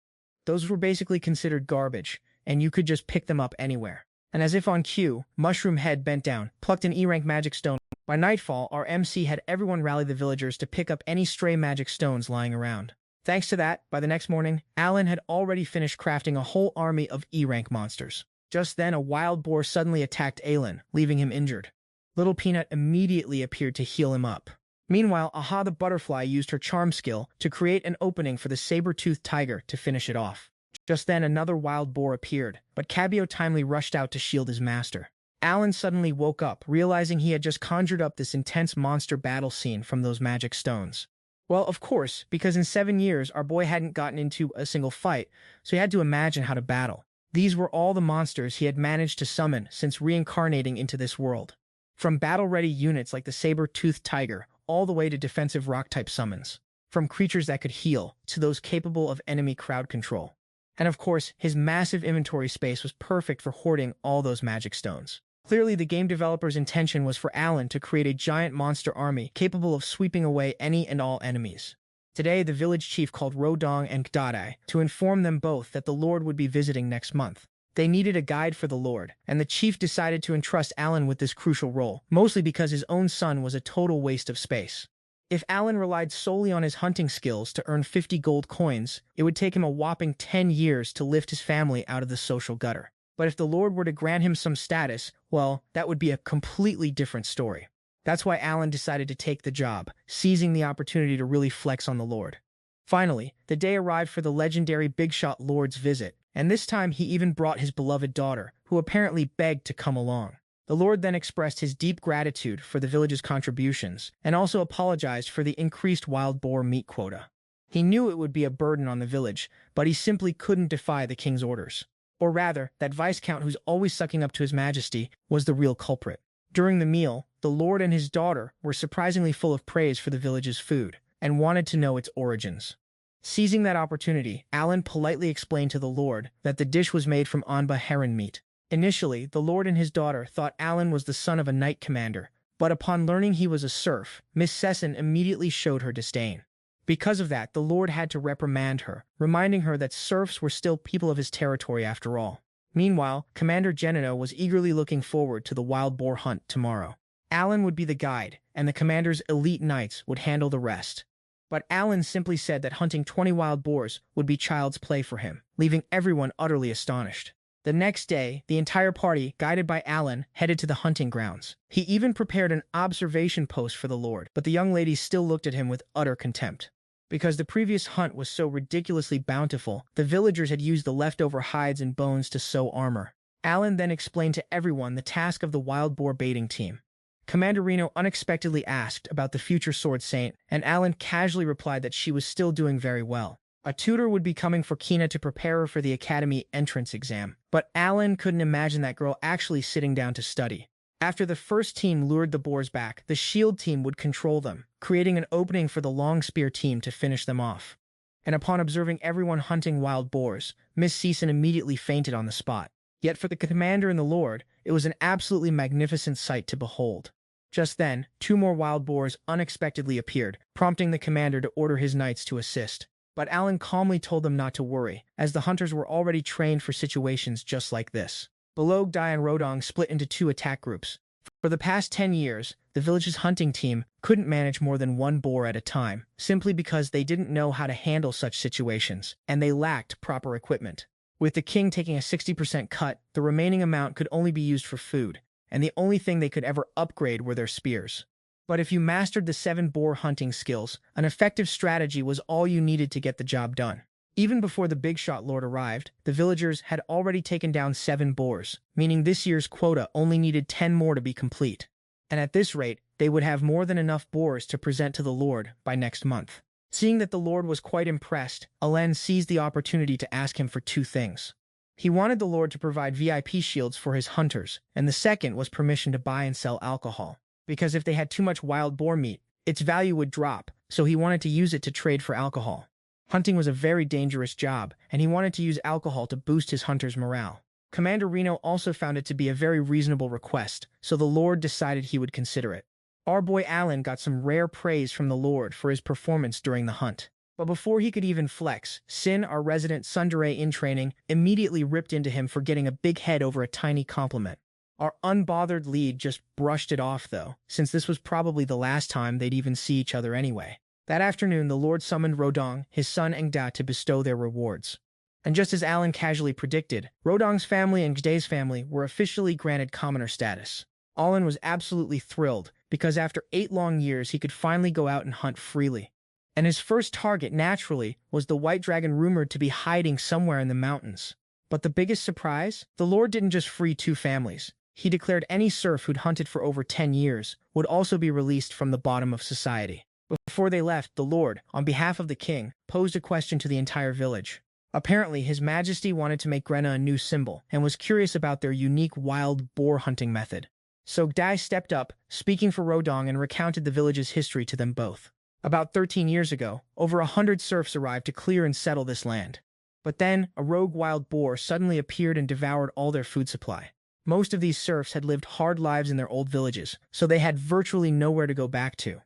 Those were basically considered garbage, and you could just pick them up anywhere. And as if on cue, Mushroom Head bent down, plucked an E-rank magic stone. By nightfall, our MC had everyone rally the villagers to pick up any stray magic stones lying around. Thanks to that, by the next morning, Alan had already finished crafting a whole army of E-rank monsters. Just then, a wild boar suddenly attacked Alan, leaving him injured. Little Peanut immediately appeared to heal him up. Meanwhile, Aha the butterfly used her charm skill to create an opening for the saber-toothed tiger to finish it off. Just then, another wild boar appeared, but Cabio timely rushed out to shield his master. Alan suddenly woke up, realizing he had just conjured up this intense monster battle scene from those magic stones. Well, of course, because in 7 years, our boy hadn't gotten into a single fight, so he had to imagine how to battle. These were all the monsters he had managed to summon since reincarnating into this world. From battle-ready units like the saber-toothed tiger, all the way to defensive rock-type summons. From creatures that could heal, to those capable of enemy crowd control. And of course, his massive inventory space was perfect for hoarding all those magic stones. Clearly, the game developer's intention was for Alan to create a giant monster army capable of sweeping away any and all enemies. Today, the village chief called Rodong and Gdadai to inform them both that the Lord would be visiting next month. They needed a guide for the Lord, and the chief decided to entrust Alan with this crucial role, mostly because his own son was a total waste of space. If Alan relied solely on his hunting skills to earn 50 gold coins, it would take him a whopping 10 years to lift his family out of the social gutter. But if the Lord were to grant him some status, well, that would be a completely different story. That's why Alan decided to take the job, seizing the opportunity to really flex on the Lord. Finally, the day arrived for the legendary Big Shot Lord's visit, and this time he even brought his beloved daughter, who apparently begged to come along. The Lord then expressed his deep gratitude for the village's contributions, and also apologized for the increased wild boar meat quota. He knew it would be a burden on the village, but he simply couldn't defy the king's orders. Or rather, that Viscount who's always sucking up to his majesty was the real culprit. During the meal, the Lord and his daughter were surprisingly full of praise for the village's food, and wanted to know its origins. Seizing that opportunity, Alan politely explained to the Lord that the dish was made from Anba heron meat. Initially, the Lord and his daughter thought Alan was the son of a knight commander, but upon learning he was a serf, Miss Sesson immediately showed her disdain. Because of that, the Lord had to reprimand her, reminding her that serfs were still people of his territory after all. Meanwhile, Commander Genino was eagerly looking forward to the wild boar hunt tomorrow. Alan would be the guide, and the commander's elite knights would handle the rest. But Alan simply said that hunting 20 wild boars would be child's play for him, leaving everyone utterly astonished. The next day, the entire party, guided by Alan, headed to the hunting grounds. He even prepared an observation post for the Lord, but the young ladies still looked at him with utter contempt. Because the previous hunt was so ridiculously bountiful, the villagers had used the leftover hides and bones to sew armor. Alan then explained to everyone the task of the wild boar baiting team. Commander Reno unexpectedly asked about the future sword saint, and Alan casually replied that she was still doing very well. A tutor would be coming for Kina to prepare her for the academy entrance exam, but Alan couldn't imagine that girl actually sitting down to study. After the first team lured the boars back, the shield team would control them, creating an opening for the long spear team to finish them off. And upon observing everyone hunting wild boars, Miss Season immediately fainted on the spot. Yet for the commander and the lord, it was an absolutely magnificent sight to behold. Just then, 2 more wild boars unexpectedly appeared, prompting the commander to order his knights to assist. But Alan calmly told them not to worry, as the hunters were already trained for situations just like this. Balog Dai and Rodong split into 2 attack groups. For the past 10 years, the village's hunting team couldn't manage more than 1 boar at a time, simply because they didn't know how to handle such situations, and they lacked proper equipment. With the king taking a 60% cut, the remaining amount could only be used for food, and the only thing they could ever upgrade were their spears. But if you mastered the 7 boar hunting skills, an effective strategy was all you needed to get the job done. Even before the big shot lord arrived, the villagers had already taken down 7 boars, meaning this year's quota only needed 10 more to be complete. And at this rate, they would have more than enough boars to present to the lord by next month. Seeing that the lord was quite impressed, Alan seized the opportunity to ask him for 2 things. He wanted the lord to provide VIP shields for his hunters, and the second was permission to buy and sell alcohol. Because if they had too much wild boar meat, its value would drop, so he wanted to use it to trade for alcohol. Hunting was a very dangerous job, and he wanted to use alcohol to boost his hunters' morale. Commander Reno also found it to be a very reasonable request, so the lord decided he would consider it. Our boy Alan got some rare praise from the lord for his performance during the hunt. But before he could even flex, Sin, our resident tsundere in training, immediately ripped into him for getting a big head over a tiny compliment. Our unbothered lead just brushed it off, though, since this was probably the last time they'd even see each other anyway. That afternoon, the lord summoned Rodong, his son Engda, to bestow their rewards. And just as Alan casually predicted, Rodong's family and Gda's family were officially granted commoner status. Alan was absolutely thrilled, because after 8 long years he could finally go out and hunt freely. And his first target, naturally, was the white dragon rumored to be hiding somewhere in the mountains. But the biggest surprise? The lord didn't just free 2 families. He declared any serf who'd hunted for over 10 years would also be released from the bottom of society. Before they left, the lord, on behalf of the king, posed a question to the entire village. Apparently, His Majesty wanted to make Grenna a new symbol and was curious about their unique wild boar hunting method. So Gdai stepped up, speaking for Rodong, and recounted the village's history to them both. About 13 years ago, over 100 serfs arrived to clear and settle this land. But then, a rogue wild boar suddenly appeared and devoured all their food supply. Most of these serfs had lived hard lives in their old villages, so they had virtually nowhere to go back to.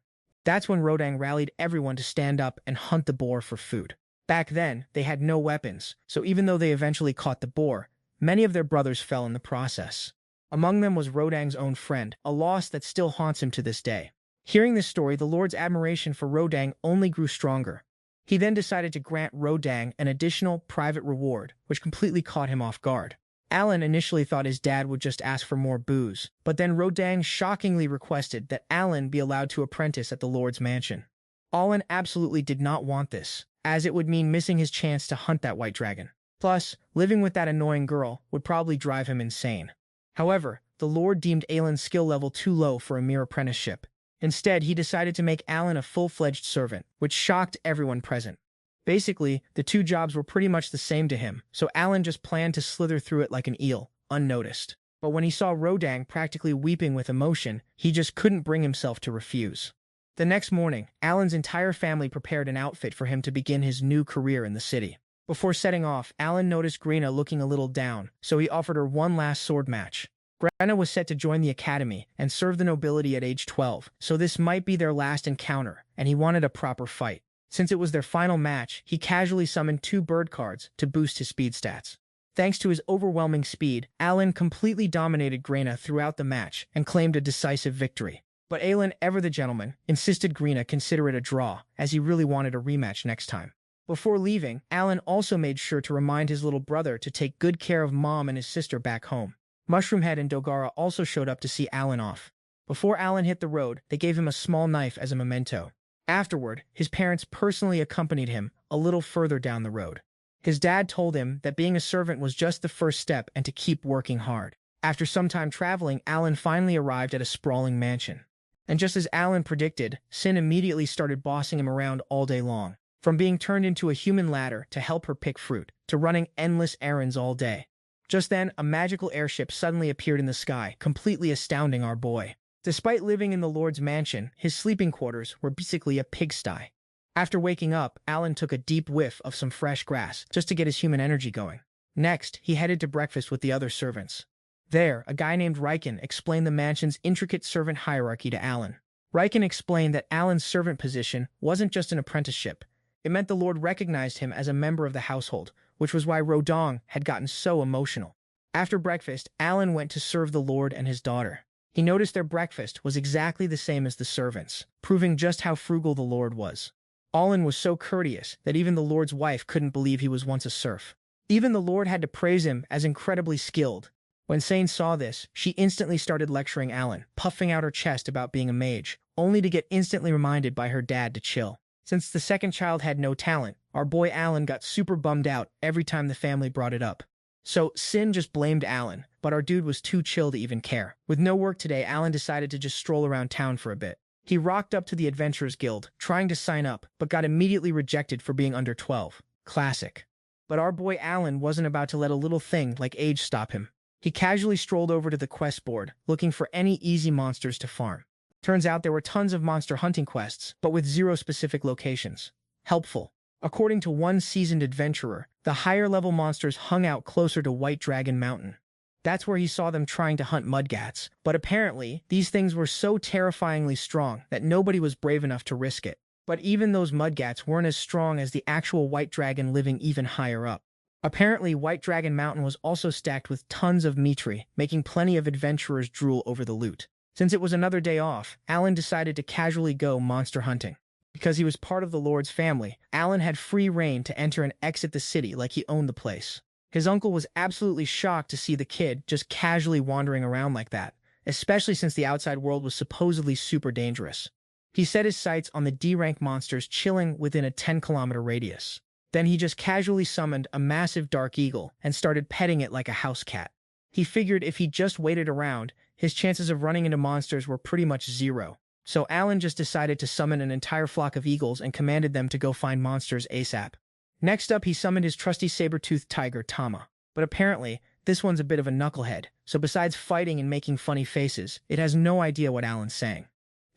That's when Rodang rallied everyone to stand up and hunt the boar for food. Back then, they had no weapons, so even though they eventually caught the boar, many of their brothers fell in the process. Among them was Rodang's own friend, a loss that still haunts him to this day. Hearing this story, the lord's admiration for Rodang only grew stronger. He then decided to grant Rodang an additional private reward, which completely caught him off guard. Alan initially thought his dad would just ask for more booze, but then Rodang shockingly requested that Alan be allowed to apprentice at the lord's mansion. Alan absolutely did not want this, as it would mean missing his chance to hunt that white dragon. Plus, living with that annoying girl would probably drive him insane. However, the lord deemed Alan's skill level too low for a mere apprenticeship. Instead, he decided to make Alan a full-fledged servant, which shocked everyone present. Basically, the 2 jobs were pretty much the same to him, so Alan just planned to slither through it like an eel, unnoticed. But when he saw Rodang practically weeping with emotion, he just couldn't bring himself to refuse. The next morning, Alan's entire family prepared an outfit for him to begin his new career in the city. Before setting off, Alan noticed Grena looking a little down, so he offered her one last sword match. Grena was set to join the academy and serve the nobility at age 12, so this might be their last encounter, and he wanted a proper fight. Since it was their final match, he casually summoned 2 bird cards to boost his speed stats. Thanks to his overwhelming speed, Alan completely dominated Grena throughout the match and claimed a decisive victory. But Alan, ever the gentleman, insisted Grena consider it a draw, as he really wanted a rematch next time. Before leaving, Alan also made sure to remind his little brother to take good care of Mom and his sister back home. Mushroomhead and Dogara also showed up to see Alan off. Before Alan hit the road, they gave him a small knife as a memento. Afterward, his parents personally accompanied him a little further down the road. His dad told him that being a servant was just the first step and to keep working hard. After some time traveling, Alan finally arrived at a sprawling mansion. And just as Alan predicted, Sin immediately started bossing him around all day long. From being turned into a human ladder to help her pick fruit, to running endless errands all day. Just then, a magical airship suddenly appeared in the sky, completely astounding our boy. Despite living in the Lord's mansion, his sleeping quarters were basically a pigsty. After waking up, Alan took a deep whiff of some fresh grass, just to get his human energy going. Next, he headed to breakfast with the other servants. There, a guy named Riken explained the mansion's intricate servant hierarchy to Alan. Riken explained that Alan's servant position wasn't just an apprenticeship. It meant the Lord recognized him as a member of the household, which was why Rodong had gotten so emotional. After breakfast, Alan went to serve the Lord and his daughter. He noticed their breakfast was exactly the same as the servants, proving just how frugal the Lord was. Alan was so courteous that even the Lord's wife couldn't believe he was once a serf. Even the Lord had to praise him as incredibly skilled. When Sane saw this, she instantly started lecturing Alan, puffing out her chest about being a mage, only to get instantly reminded by her dad to chill. Since the second child had no talent, our boy Alan got super bummed out every time the family brought it up. So Sin just blamed Alan, but our dude was too chill to even care. With no work today, Alan decided to just stroll around town for a bit. He rocked up to the Adventurers Guild, trying to sign up, but got immediately rejected for being under 12. Classic. But our boy Alan wasn't about to let a little thing like age stop him. He casually strolled over to the quest board, looking for any easy monsters to farm. Turns out there were tons of monster hunting quests, but with 0 specific locations. Helpful. According to one seasoned adventurer, the higher-level monsters hung out closer to White Dragon Mountain. That's where he saw them trying to hunt mudgats, but apparently, these things were so terrifyingly strong that nobody was brave enough to risk it. But even those mudgats weren't as strong as the actual White Dragon living even higher up. Apparently, White Dragon Mountain was also stacked with tons of Mitri, making plenty of adventurers drool over the loot. Since it was another day off, Alan decided to casually go monster hunting. Because he was part of the Lord's family, Alan had free reign to enter and exit the city like he owned the place. His uncle was absolutely shocked to see the kid just casually wandering around like that, especially since the outside world was supposedly super dangerous. He set his sights on the D-rank monsters chilling within a 10-kilometer radius. Then he just casually summoned a massive dark eagle and started petting it like a house cat. He figured if he just waited around, his chances of running into monsters were pretty much 0. So Alan just decided to summon an entire flock of eagles and commanded them to go find monsters ASAP. Next up, he summoned his trusty saber-toothed tiger, Tama. But apparently, this one's a bit of a knucklehead, so besides fighting and making funny faces, it has no idea what Alan's saying.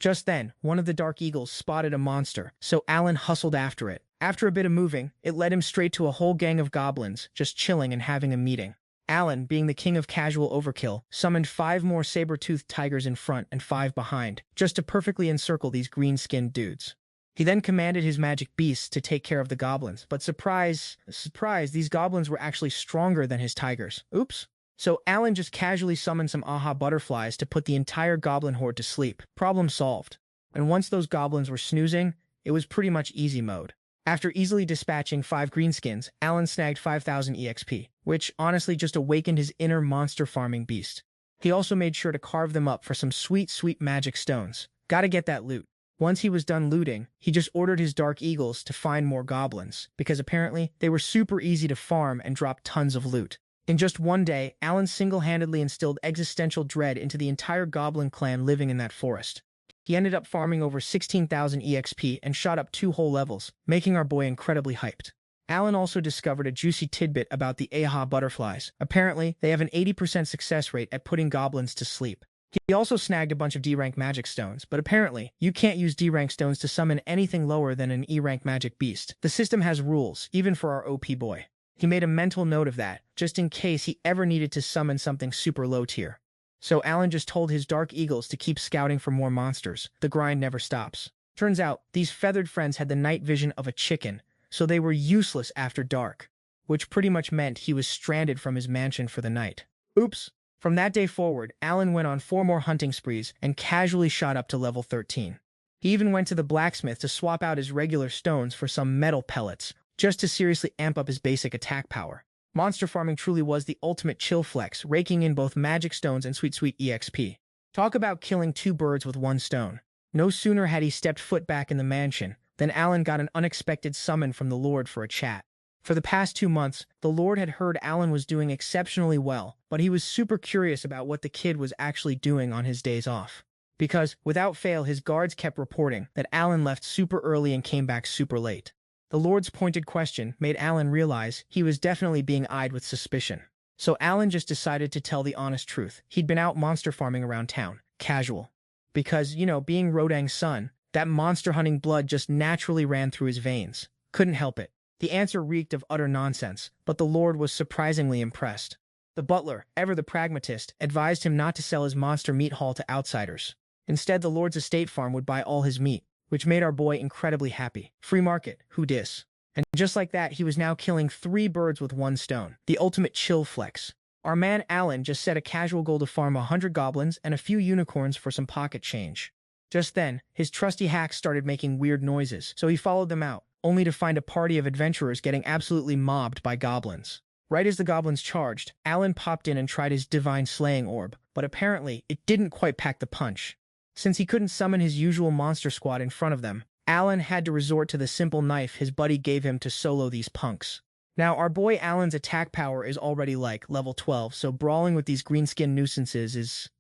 Just then, one of the dark eagles spotted a monster, so Alan hustled after it. After a bit of moving, it led him straight to a whole gang of goblins, just chilling and having a meeting. Alan, being the king of casual overkill, summoned 5 more saber-toothed tigers in front and 5 behind, just to perfectly encircle these green-skinned dudes. He then commanded his magic beasts to take care of the goblins, but surprise, these goblins were actually stronger than his tigers. Oops. So Alan just casually summoned some aha butterflies to put the entire goblin horde to sleep. Problem solved. And once those goblins were snoozing, it was pretty much easy mode. After easily dispatching 5 greenskins, Alan snagged 5,000 EXP, which honestly just awakened his inner monster farming beast. He also made sure to carve them up for some sweet, sweet magic stones. Gotta get that loot. Once he was done looting, he just ordered his dark eagles to find more goblins, because apparently they were super easy to farm and drop tons of loot. In just one day, Alan single-handedly instilled existential dread into the entire goblin clan living in that forest. He ended up farming over 16,000 EXP and shot up 2 whole levels, making our boy incredibly hyped. Alan also discovered a juicy tidbit about the aha butterflies. Apparently, they have an 80% success rate at putting goblins to sleep. He also snagged a bunch of D-rank magic stones, but apparently, you can't use D-rank stones to summon anything lower than an E-rank magic beast. The system has rules, even for our OP boy. He made a mental note of that, just in case he ever needed to summon something super low tier. So Alan just told his dark eagles to keep scouting for more monsters. The grind never stops. Turns out, these feathered friends had the night vision of a chicken, so they were useless after dark, which pretty much meant he was stranded from his mansion for the night. Oops. From that day forward, Alan went on 4 more hunting sprees and casually shot up to level 13. He even went to the blacksmith to swap out his regular stones for some metal pellets, just to seriously amp up his basic attack power. Monster farming truly was the ultimate chill flex, raking in both magic stones and sweet EXP. Talk about killing 2 birds with 1 stone. No sooner had he stepped foot back in the mansion than Alan got an unexpected summon from the Lord for a chat. For the past 2 months, the Lord had heard Alan was doing exceptionally well, but he was super curious about what the kid was actually doing on his days off. Because, without fail, his guards kept reporting that Alan left super early and came back super late. The Lord's pointed question made Alan realize he was definitely being eyed with suspicion. So Alan just decided to tell the honest truth. He'd been out monster farming around town, casual. Because, being Rodang's son, that monster hunting blood just naturally ran through his veins. Couldn't help it. The answer reeked of utter nonsense, but the Lord was surprisingly impressed. The butler, ever the pragmatist, advised him not to sell his monster meat haul to outsiders. Instead, the Lord's estate farm would buy all his meat, which made our boy incredibly happy. Free market, who dis? And just like that, he was now killing 3 birds with 1 stone. The ultimate chill flex. Our man Alan just set a casual goal to farm 100 goblins and a few unicorns for some pocket change. Just then, his trusty hacks started making weird noises, so he followed them out, only to find a party of adventurers getting absolutely mobbed by goblins. Right as the goblins charged, Alan popped in and tried his divine slaying orb, but apparently it didn't quite pack the punch. Since he couldn't summon his usual monster squad in front of them, Alan had to resort to the simple knife his buddy gave him to solo these punks. Now, our boy Alan's attack power is already level 12, so brawling with these green-skinned nuisances is,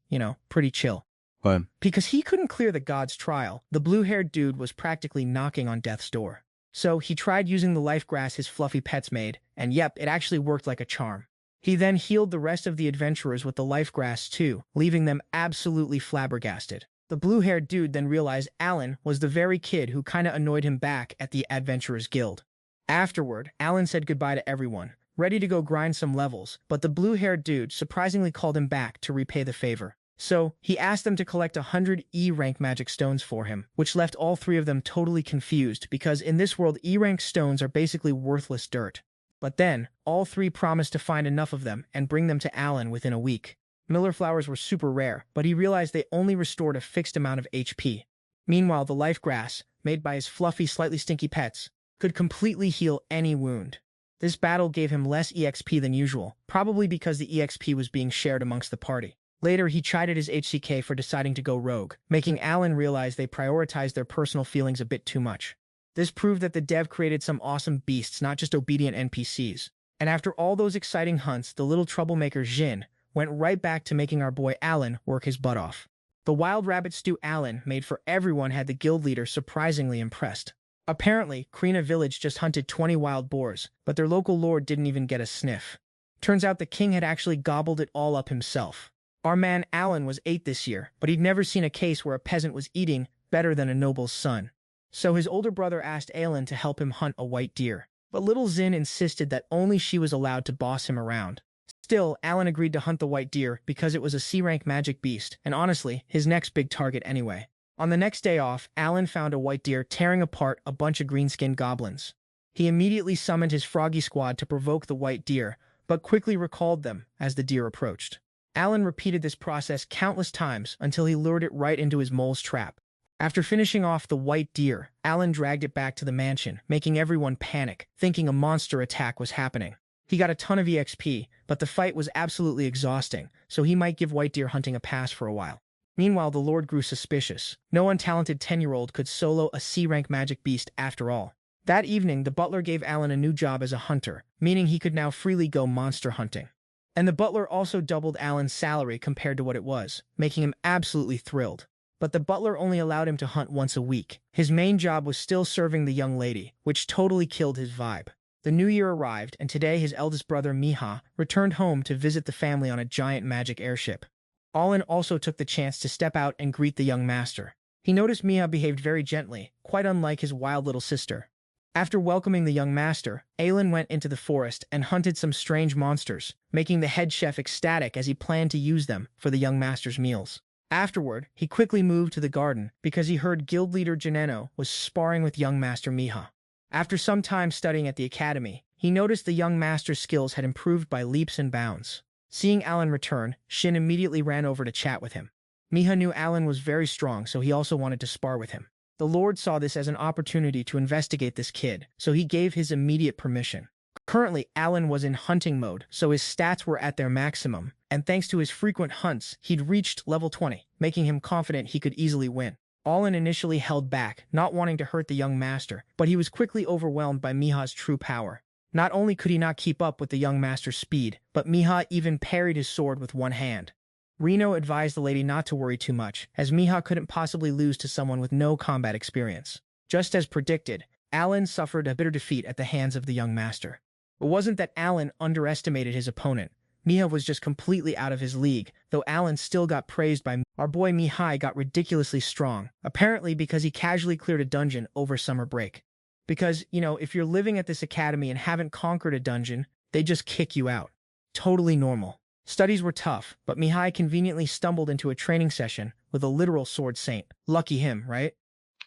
pretty chill. What? Because he couldn't clear the god's trial, the blue-haired dude was practically knocking on death's door. So he tried using the life grass his fluffy pets made, and yep, it actually worked like a charm. He then healed the rest of the adventurers with the life grass too, leaving them absolutely flabbergasted. The blue-haired dude then realized Alan was the very kid who kinda annoyed him back at the Adventurers Guild. Afterward, Alan said goodbye to everyone, ready to go grind some levels, but the blue-haired dude surprisingly called him back to repay the favor. So, he asked them to collect 100 E-rank magic stones for him, which left all 3 of them totally confused because in this world E-rank stones are basically worthless dirt. But then, all 3 promised to find enough of them and bring them to Alan within a week. Miller flowers were super rare, but he realized they only restored a fixed amount of HP. Meanwhile, the life grass, made by his fluffy, slightly stinky pets, could completely heal any wound. This battle gave him less EXP than usual, probably because the EXP was being shared amongst the party. Later, he chided his HCK for deciding to go rogue, making Alan realize they prioritized their personal feelings a bit too much. This proved that the dev created some awesome beasts, not just obedient NPCs. And after all those exciting hunts, the little troublemaker Jin went right back to making our boy Alan work his butt off. The wild rabbit stew Alan made for everyone had the guild leader surprisingly impressed. Apparently, Krina village just hunted 20 wild boars, but their local lord didn't even get a sniff. Turns out the king had actually gobbled it all up himself. Our man Alan was 8 this year, but he'd never seen a case where a peasant was eating better than a noble's son. So his older brother asked Alan to help him hunt a white deer. But little Zin insisted that only she was allowed to boss him around. Still, Alan agreed to hunt the white deer because it was a C-rank magic beast, and honestly, his next big target anyway. On the next day off, Alan found a white deer tearing apart a bunch of green-skinned goblins. He immediately summoned his froggy squad to provoke the white deer, but quickly recalled them as the deer approached. Alan repeated this process countless times until he lured it right into his mole's trap. After finishing off the white deer, Alan dragged it back to the mansion, making everyone panic, thinking a monster attack was happening. He got a ton of EXP, but the fight was absolutely exhausting, so he might give white deer hunting a pass for a while. Meanwhile, the Lord grew suspicious. No untalented 10-year-old could solo a C-rank magic beast after all. That evening, the butler gave Alan a new job as a hunter, meaning he could now freely go monster hunting. And the butler also doubled Alan's salary compared to what it was, making him absolutely thrilled. But the butler only allowed him to hunt once a week. His main job was still serving the young lady, which totally killed his vibe. The new year arrived, and today his eldest brother Miha returned home to visit the family on a giant magic airship. Alan also took the chance to step out and greet the young master. He noticed Miha behaved very gently, quite unlike his wild little sister. After welcoming the young master, Alan went into the forest and hunted some strange monsters, making the head chef ecstatic as he planned to use them for the young master's meals. Afterward, he quickly moved to the garden because he heard guild leader Janeno was sparring with young master Miha. After some time studying at the academy, he noticed the young master's skills had improved by leaps and bounds. Seeing Alan return, Shin immediately ran over to chat with him. Miha knew Alan was very strong, so he also wanted to spar with him. The Lord saw this as an opportunity to investigate this kid, so he gave his immediate permission. Currently, Alan was in hunting mode, so his stats were at their maximum, and thanks to his frequent hunts, he'd reached level 20, making him confident he could easily win. Alan initially held back, not wanting to hurt the young master, but he was quickly overwhelmed by Miha's true power. Not only could he not keep up with the young master's speed, but Miha even parried his sword with one hand. Reno advised the lady not to worry too much, as Miha couldn't possibly lose to someone with no combat experience. Just as predicted, Alan suffered a bitter defeat at the hands of the young master. It wasn't that Alan underestimated his opponent. Mihai was just completely out of his league, though Alan still got praised by our boy. Mihai got ridiculously strong, apparently because he casually cleared a dungeon over summer break. Because, if you're living at this academy and haven't conquered a dungeon, they just kick you out. Totally normal. Studies were tough, but Mihai conveniently stumbled into a training session with a literal sword saint. Lucky him, right?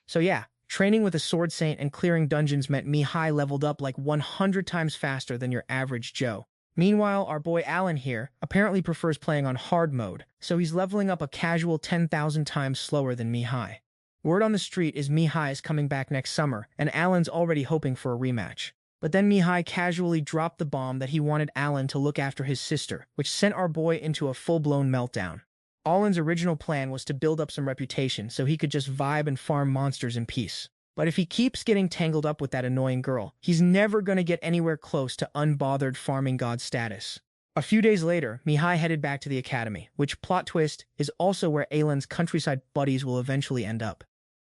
So yeah, training with a sword saint and clearing dungeons meant Mihai leveled up like 100 times faster than your average Joe. Meanwhile, our boy Alan here apparently prefers playing on hard mode, so he's leveling up a casual 10,000 times slower than Mihai. Word on the street is Mihai is coming back next summer, and Alan's already hoping for a rematch. But then Mihai casually dropped the bomb that he wanted Alan to look after his sister, which sent our boy into a full-blown meltdown. Alan's original plan was to build up some reputation so he could just vibe and farm monsters in peace. But if he keeps getting tangled up with that annoying girl, he's never gonna get anywhere close to unbothered farming god status. A few days later, Mihai headed back to the academy, which, plot twist, is also where Alan's countryside buddies will eventually end up.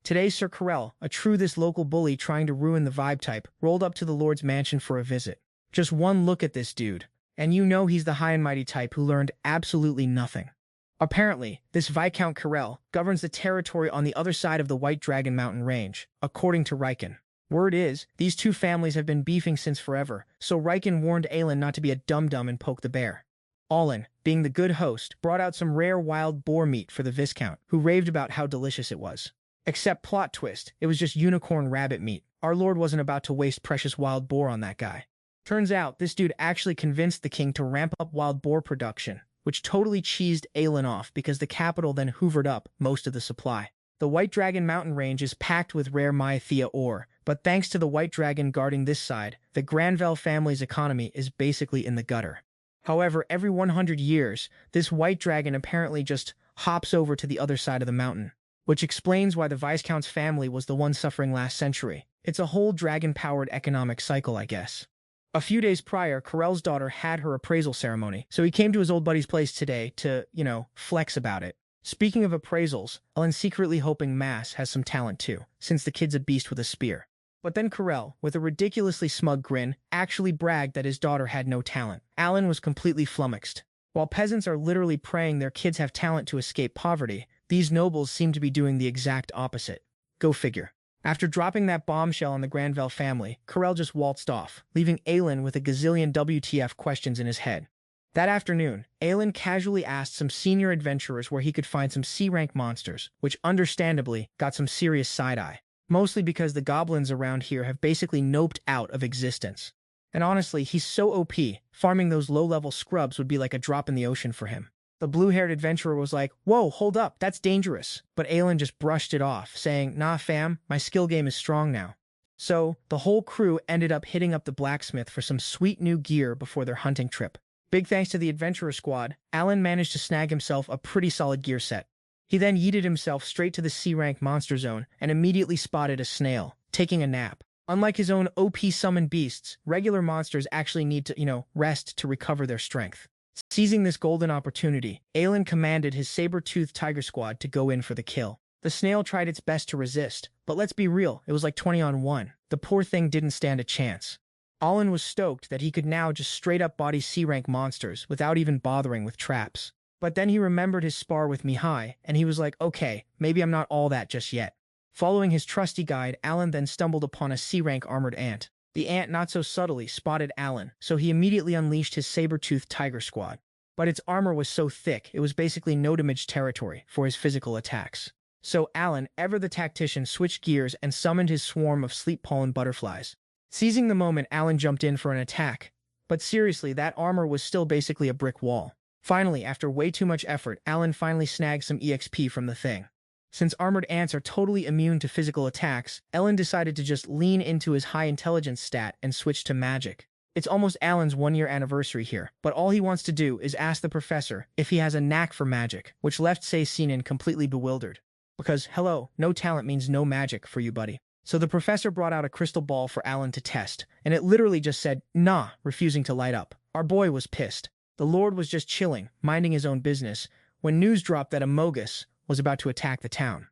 Today, Sir Carell, a true this local bully trying to ruin the vibe type, rolled up to the Lord's mansion for a visit. Just one look at this dude, and you know he's the high and mighty type who learned absolutely nothing. Apparently, this Viscount Carell governs the territory on the other side of the White Dragon Mountain Range, according to Riken. Word is, these two families have been beefing since forever, so Riken warned Alan not to be a dum-dum and poke the bear. Alan, being the good host, brought out some rare wild boar meat for the Viscount, who raved about how delicious it was. Except plot twist, it was just unicorn rabbit meat. Our lord wasn't about to waste precious wild boar on that guy. Turns out, this dude actually convinced the king to ramp up wild boar production, which totally cheesed Alan off because the capital then hoovered up most of the supply. The White Dragon Mountain Range is packed with rare Maithia ore, but thanks to the White Dragon guarding this side, the Granville family's economy is basically in the gutter. However, every 100 years, this White Dragon apparently just hops over to the other side of the mountain, which explains why the Viscount's family was the one suffering last century. It's a whole dragon-powered economic cycle, I guess. A few days prior, Carell's daughter had her appraisal ceremony, so he came to his old buddy's place today to, flex about it. Speaking of appraisals, Alan's secretly hoping Mass has some talent too, since the kid's a beast with a spear. But then Carell, with a ridiculously smug grin, actually bragged that his daughter had no talent. Alan was completely flummoxed. While peasants are literally praying their kids have talent to escape poverty, these nobles seem to be doing the exact opposite. Go figure. After dropping that bombshell on the Granville family, Carell just waltzed off, leaving Alan with a gazillion WTF questions in his head. That afternoon, Alan casually asked some senior adventurers where he could find some C-rank monsters, which understandably got some serious side-eye. Mostly because the goblins around here have basically noped out of existence. And honestly, he's so OP, farming those low-level scrubs would be like a drop in the ocean for him. The blue-haired adventurer was like, "Whoa, hold up, that's dangerous." But Alan just brushed it off, saying, "Nah fam, my skill game is strong now." So, the whole crew ended up hitting up the blacksmith for some sweet new gear before their hunting trip. Big thanks to the adventurer squad, Alan managed to snag himself a pretty solid gear set. He then yeeted himself straight to the C-rank monster zone and immediately spotted a snail, taking a nap. Unlike his own OP summoned beasts, regular monsters actually need to, rest to recover their strength. Seizing this golden opportunity, Alan commanded his saber-toothed tiger squad to go in for the kill. The snail tried its best to resist, but let's be real, it was like 20 on 1. The poor thing didn't stand a chance. Alan was stoked that he could now just straight-up body C-rank monsters without even bothering with traps. But then he remembered his spar with Mihai, and he was like, okay, maybe I'm not all that just yet. Following his trusty guide, Alan then stumbled upon a C-rank armored ant. The ant not so subtly spotted Alan, so he immediately unleashed his saber-toothed tiger squad. But its armor was so thick, it was basically no-damage territory for his physical attacks. So Alan, ever the tactician, switched gears and summoned his swarm of sleep pollen butterflies. Seizing the moment, Alan jumped in for an attack. But seriously, that armor was still basically a brick wall. Finally, after way too much effort, Alan finally snagged some EXP from the thing. Since armored ants are totally immune to physical attacks, Alan decided to just lean into his high intelligence stat and switch to magic. It's almost Alan's 1-year anniversary here, but all he wants to do is ask the professor if he has a knack for magic, which left Seinen completely bewildered. Because, hello, no talent means no magic for you, buddy. So the professor brought out a crystal ball for Alan to test, and it literally just said, nah, refusing to light up. Our boy was pissed. The Lord was just chilling, minding his own business, when news dropped that Amogus was about to attack the town.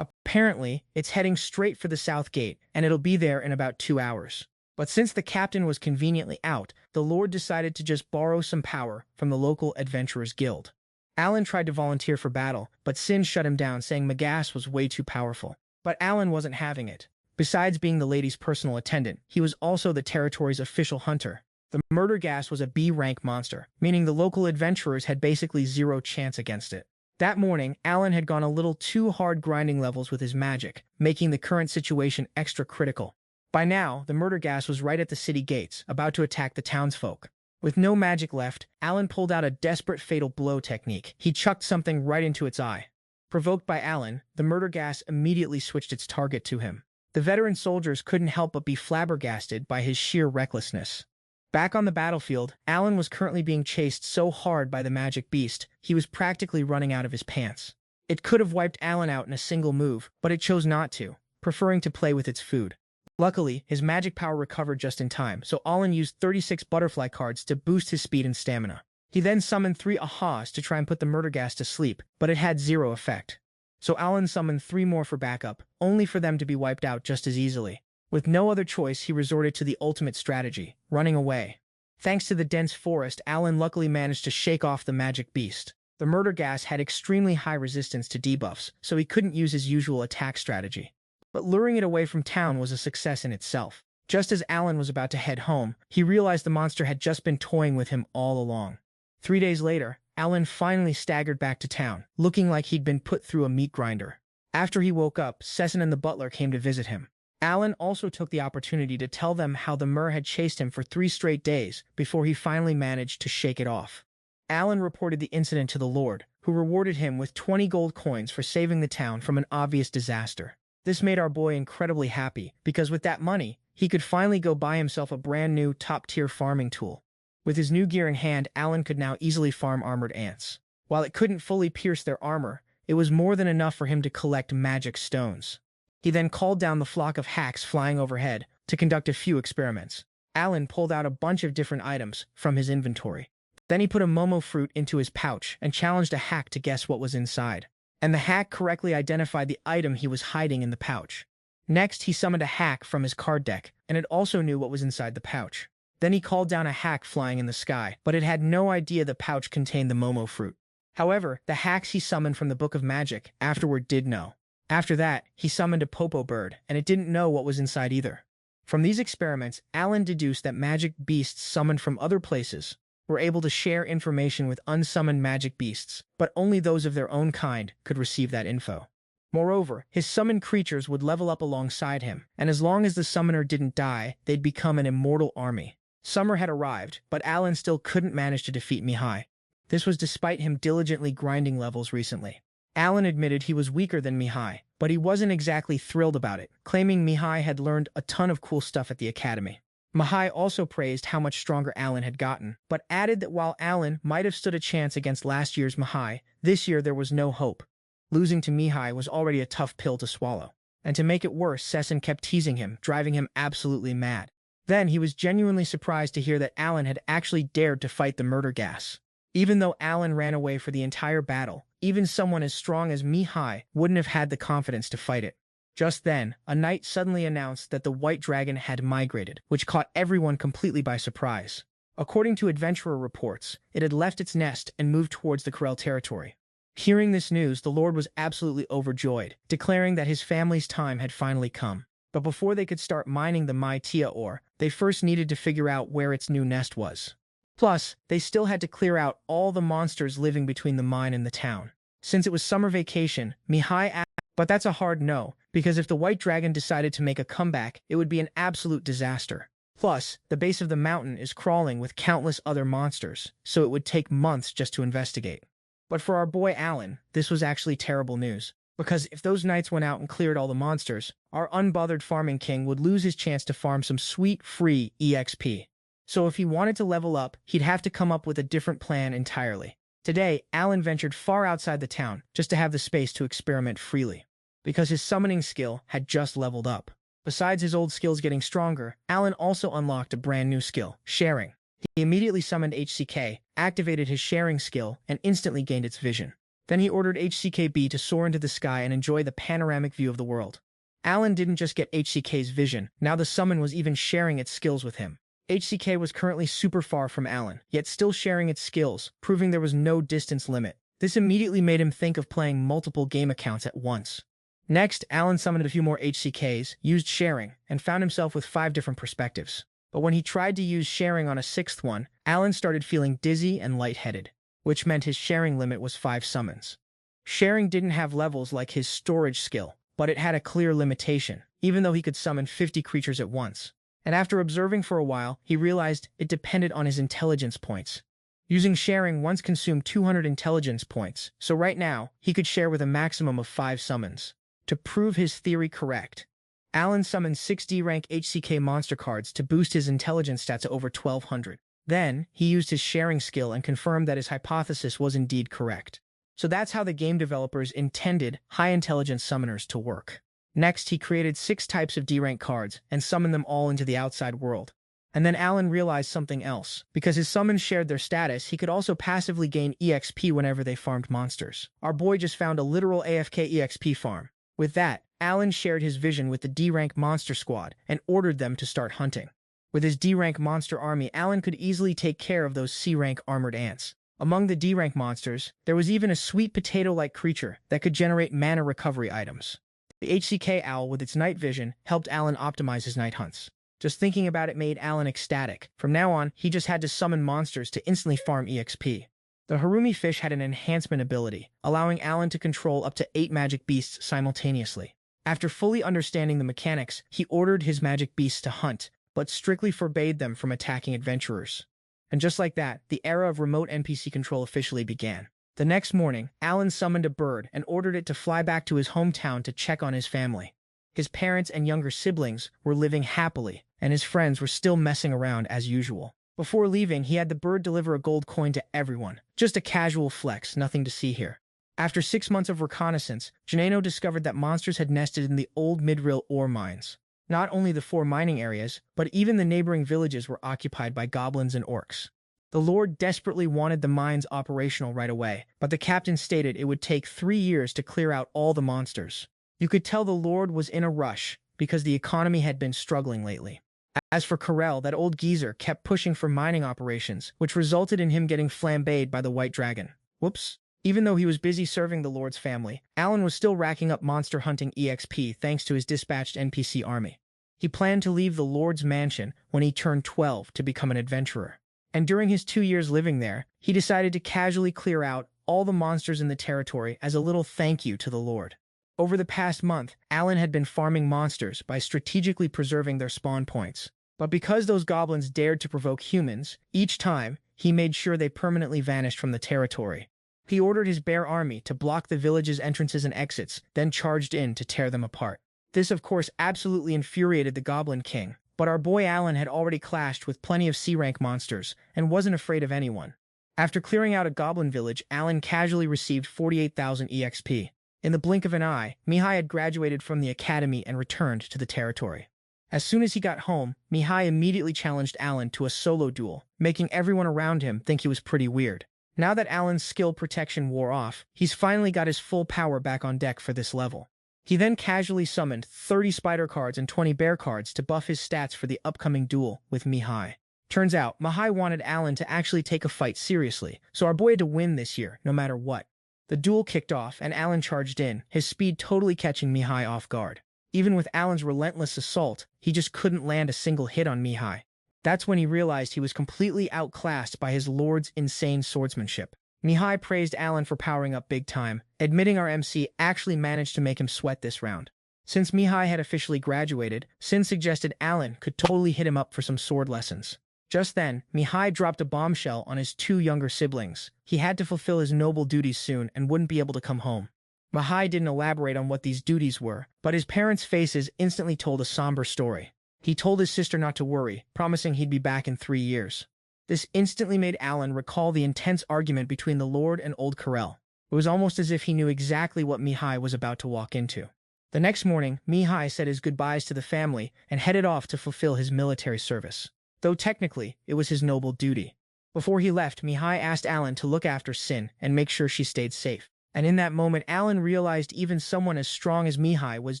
Apparently, it's heading straight for the south gate, and it'll be there in about 2 hours. But since the captain was conveniently out, the Lord decided to just borrow some power from the local adventurers guild. Alan tried to volunteer for battle, but Sin shut him down, saying Magas was way too powerful. But Alan wasn't having it. Besides being the lady's personal attendant, he was also the territory's official hunter. The murder gas was a B-rank monster, meaning the local adventurers had basically zero chance against it. That morning, Alan had gone a little too hard grinding levels with his magic, making the current situation extra critical. By now, the murder gas was right at the city gates, about to attack the townsfolk. With no magic left, Alan pulled out a desperate fatal blow technique. He chucked something right into its eye. Provoked by Alan, the murder gas immediately switched its target to him. The veteran soldiers couldn't help but be flabbergasted by his sheer recklessness. Back on the battlefield, Alan was currently being chased so hard by the magic beast, he was practically running out of his pants. It could have wiped Alan out in a single move, but it chose not to, preferring to play with its food. Luckily, his magic power recovered just in time, so Alan used 36 butterfly cards to boost his speed and stamina. He then summoned 3 ahas to try and put the murder gas to sleep, but it had zero effect. So Alan summoned 3 more for backup, only for them to be wiped out just as easily. With no other choice, he resorted to the ultimate strategy, running away. Thanks to the dense forest, Alan luckily managed to shake off the magic beast. The murder gas had extremely high resistance to debuffs, so he couldn't use his usual attack strategy. But luring it away from town was a success in itself. Just as Alan was about to head home, he realized the monster had just been toying with him all along. 3 days later, Alan finally staggered back to town, looking like he'd been put through a meat grinder. After he woke up, Sesson and the butler came to visit him. Alan also took the opportunity to tell them how the Mur had chased him for 3 straight days before he finally managed to shake it off. Alan reported the incident to the Lord, who rewarded him with 20 gold coins for saving the town from an obvious disaster. This made our boy incredibly happy, because with that money, he could finally go buy himself a brand new top-tier farming tool. With his new gear in hand, Alan could now easily farm armored ants. While it couldn't fully pierce their armor, it was more than enough for him to collect magic stones. He then called down the flock of hacks flying overhead to conduct a few experiments. Alan pulled out a bunch of different items from his inventory. Then he put a momo fruit into his pouch and challenged a hack to guess what was inside. And the hack correctly identified the item he was hiding in the pouch. Next, he summoned a hack from his card deck, and it also knew what was inside the pouch. Then he called down a hack flying in the sky, but it had no idea the pouch contained the momo fruit. However, the hacks he summoned from the Book of Magic afterward did know. After that, he summoned a popo bird, and it didn't know what was inside either. From these experiments, Alan deduced that magic beasts summoned from other places were able to share information with unsummoned magic beasts, but only those of their own kind could receive that info. Moreover, his summoned creatures would level up alongside him, and as long as the summoner didn't die, they'd become an immortal army. Summer had arrived, but Alan still couldn't manage to defeat Mihai. This was despite him diligently grinding levels recently. Alan admitted he was weaker than Mihai, but he wasn't exactly thrilled about it, claiming Mihai had learned a ton of cool stuff at the academy. Mihai also praised how much stronger Alan had gotten, but added that while Alan might have stood a chance against last year's Mihai, this year there was no hope. Losing to Mihai was already a tough pill to swallow. And to make it worse, Sesson kept teasing him, driving him absolutely mad. Then he was genuinely surprised to hear that Alan had actually dared to fight the murder gas. Even though Alan ran away for the entire battle, even someone as strong as Mihai wouldn't have had the confidence to fight it. Just then, a knight suddenly announced that the white dragon had migrated, which caught everyone completely by surprise. According to adventurer reports, it had left its nest and moved towards the Corel territory. Hearing this news, the Lord was absolutely overjoyed, declaring that his family's time had finally come. But before they could start mining the Mai Tia ore, they first needed to figure out where its new nest was. Plus, they still had to clear out all the monsters living between the mine and the town. Since it was summer vacation, Mihai asked, but that's a hard no, because if the white dragon decided to make a comeback, it would be an absolute disaster. Plus, the base of the mountain is crawling with countless other monsters, so it would take months just to investigate. But for our boy Alan, this was actually terrible news, because if those knights went out and cleared all the monsters, our unbothered farming king would lose his chance to farm some sweet, free EXP. So if he wanted to level up, he'd have to come up with a different plan entirely. Today, Alan ventured far outside the town just to have the space to experiment freely, because his summoning skill had just leveled up. Besides his old skills getting stronger, Alan also unlocked a brand new skill, sharing. He immediately summoned HCK, activated his sharing skill, and instantly gained its vision. Then he ordered HCKB to soar into the sky and enjoy the panoramic view of the world. Alan didn't just get HCK's vision, now the summon was even sharing its skills with him. HCK was currently super far from Alan, yet still sharing its skills, proving there was no distance limit. This immediately made him think of playing multiple game accounts at once. Next, Alan summoned a few more HCKs, used sharing, and found himself with 5 different perspectives. But when he tried to use sharing on a 6th one, Alan started feeling dizzy and lightheaded, which meant his sharing limit was 5 summons. Sharing didn't have levels like his storage skill, but it had a clear limitation, even though he could summon 50 creatures at once. And after observing for a while, he realized it depended on his intelligence points. Using sharing once consumed 200 intelligence points, so right now, he could share with a maximum of 5 summons. To prove his theory correct, Alan summoned 6 D-rank HCK monster cards to boost his intelligence stats to over 1200. Then, he used his sharing skill and confirmed that his hypothesis was indeed correct. So that's how the game developers intended high-intelligence summoners to work. Next, he created 6 types of D-rank cards and summoned them all into the outside world. And then Alan realized something else. Because his summons shared their status, he could also passively gain EXP whenever they farmed monsters. Our boy just found a literal AFK EXP farm. With that, Alan shared his vision with the D-rank monster squad and ordered them to start hunting. With his D-rank monster army, Alan could easily take care of those C-rank armored ants. Among the D-rank monsters, there was even a sweet potato-like creature that could generate mana recovery items. The HCK owl with its night vision helped Alan optimize his night hunts. Just thinking about it made Alan ecstatic. From now on, he just had to summon monsters to instantly farm EXP. The Harumi fish had an enhancement ability, allowing Alan to control up to 8 magic beasts simultaneously. After fully understanding the mechanics, he ordered his magic beasts to hunt, but strictly forbade them from attacking adventurers. And just like that, the era of remote NPC control officially began. The next morning, Alan summoned a bird and ordered it to fly back to his hometown to check on his family. His parents and younger siblings were living happily, and his friends were still messing around as usual. Before leaving, he had the bird deliver a gold coin to everyone. Just a casual flex, nothing to see here. After 6 months of reconnaissance, Janeno discovered that monsters had nested in the old Midrill ore mines. Not only the 4 mining areas, but even the neighboring villages were occupied by goblins and orcs. The Lord desperately wanted the mines operational right away, but the captain stated it would take 3 years to clear out all the monsters. You could tell the Lord was in a rush, because the economy had been struggling lately. As for Karel, that old geezer kept pushing for mining operations, which resulted in him getting flambéed by the White Dragon. Whoops. Even though he was busy serving the Lord's family, Alan was still racking up monster hunting EXP thanks to his dispatched NPC army. He planned to leave the Lord's mansion when he turned 12 to become an adventurer. And during his 2 years living there, he decided to casually clear out all the monsters in the territory as a little thank you to the Lord. Over the past month, Alan had been farming monsters by strategically preserving their spawn points. But because those goblins dared to provoke humans, each time, he made sure they permanently vanished from the territory. He ordered his bear army to block the village's entrances and exits, then charged in to tear them apart. This, of course, absolutely infuriated the Goblin King, but our boy Alan had already clashed with plenty of C-rank monsters and wasn't afraid of anyone. After clearing out a goblin village, Alan casually received 48,000 EXP. In the blink of an eye, Mihai had graduated from the academy and returned to the territory. As soon as he got home, Mihai immediately challenged Alan to a solo duel, making everyone around him think he was pretty weird. Now that Alan's skill protection wore off, he's finally got his full power back on deck for this level. He then casually summoned 30 spider cards and 20 bear cards to buff his stats for the upcoming duel with Mihai. Turns out, Mihai wanted Alan to actually take a fight seriously, so our boy had to win this year, no matter what. The duel kicked off and Alan charged in, his speed totally catching Mihai off guard. Even with Alan's relentless assault, he just couldn't land a single hit on Mihai. That's when he realized he was completely outclassed by his lord's insane swordsmanship. Mihai praised Alan for powering up big time, admitting our MC actually managed to make him sweat this round. Since Mihai had officially graduated, Sin suggested Alan could totally hit him up for some sword lessons. Just then, Mihai dropped a bombshell on his 2 younger siblings. He had to fulfill his noble duties soon and wouldn't be able to come home. Mihai didn't elaborate on what these duties were, but his parents' faces instantly told a somber story. He told his sister not to worry, promising he'd be back in 3 years. This instantly made Alan recall the intense argument between the Lord and old Karel. It was almost as if he knew exactly what Mihai was about to walk into. The next morning, Mihai said his goodbyes to the family and headed off to fulfill his military service. Though technically, it was his noble duty. Before he left, Mihai asked Alan to look after Sin and make sure she stayed safe. And in that moment, Alan realized even someone as strong as Mihai was